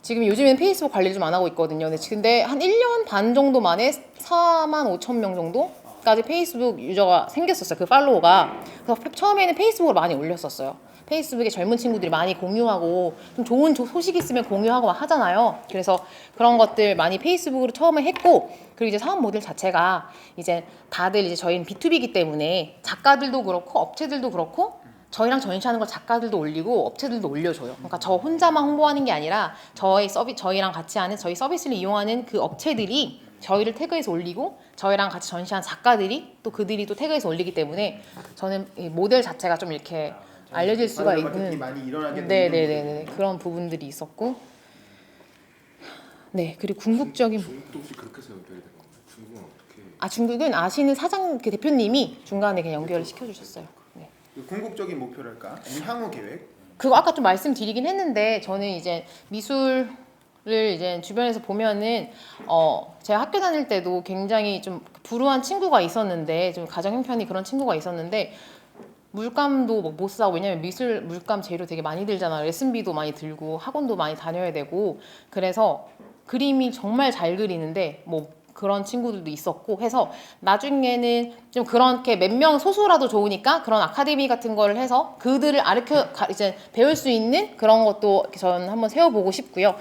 Speaker 1: 지금 요즘엔 페이스북 관리를 좀 안 하고 있거든요. 근데 한 1년 반 정도 만에 45,000명 정도까지 페이스북 유저가 생겼었어요. 그 팔로워가. 그래서 처음에는 페이스북으로 많이 올렸었어요. 페이스북에 젊은 친구들이 많이 공유하고 좀 좋은 소식 있으면 공유하고 막 하잖아요. 그래서 그런 것들 많이 페이스북으로 처음에 했고 그리고 이제 사업 모델 자체가 이제 다들 이제 저희는 B2B이기 때문에 작가들도 그렇고 업체들도 그렇고 저희랑 전시하는 걸 작가들도 올리고 업체들도 올려줘요. 그러니까 저 혼자만 홍보하는 게 아니라 저희랑 같이 하는 저희 서비스를 이용하는 그 업체들이 저희를 태그해서 올리고 저희랑 같이 전시한 작가들이 또 그들이 또 태그해서 올리기 때문에 저는 이 모델 자체가 좀 이렇게 알려질 수가 있는
Speaker 3: 많이 일어나게 되는
Speaker 1: 네네네 그런 부분들이 있었고 네 그리고 궁극적인
Speaker 5: 중국도 혹시 그렇게 생각해야 되는 건가요? 중국은 어떻게?
Speaker 1: 중국은 아시는 사장 그 대표님이 중간에 그냥 연결을 시켜주셨어요. 네.
Speaker 3: 궁극적인 목표랄까? 아니면 향후 계획?
Speaker 1: 그거 아까 좀 말씀드리긴 했는데 저는 이제 미술을 이제 주변에서 보면은 제가 학교 다닐 때도 굉장히 좀 불우한 친구가 있었는데 좀 가정 형편이 그런 친구가 있었는데 물감도 못 사고 왜냐면 미술 물감 재료 되게 많이 들잖아요. 레슨비도 많이 들고 학원도 많이 다녀야 되고 그래서 그림이 정말 잘 그리는데 뭐 그런 친구들도 있었고 해서 나중에는 좀 그렇게 몇 명 소수라도 좋으니까 그런 아카데미 같은 거를 해서 그들을 이제 배울 수 있는 그런 것도 저는 한번 세워보고 싶고요.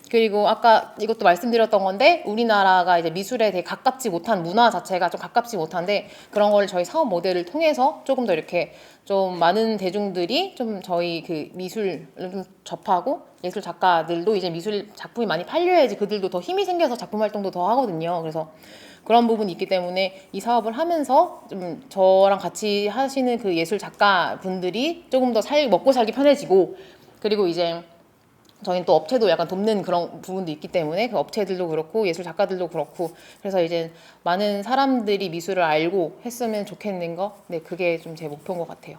Speaker 1: 그리고 아까 이것도 말씀드렸던 건데 우리나라가 이제 미술에 되게 가깝지 못한 문화 자체가 좀 가깝지 못한데 그런 걸 저희 사업 모델을 통해서 조금 더 이렇게 좀 많은 대중들이 좀 저희 그 미술을 좀 접하고 예술 작가들도 이제 미술 작품이 많이 팔려야지 그들도 더 힘이 생겨서 작품 활동도 더 하거든요. 그래서 그런 부분이 있기 때문에 이 사업을 하면서 좀 저랑 같이 하시는 그 예술 작가 분들이 조금 더 먹고 살기 편해지고 그리고 이제 저희는 또 업체도 약간 돕는 그런 부분도 있기 때문에 그 업체들도 그렇고 예술 작가들도 그렇고 그래서 이제 많은 사람들이 미술을 알고 했으면 좋겠는 거, 네 그게 좀 제 목표인 것 같아요.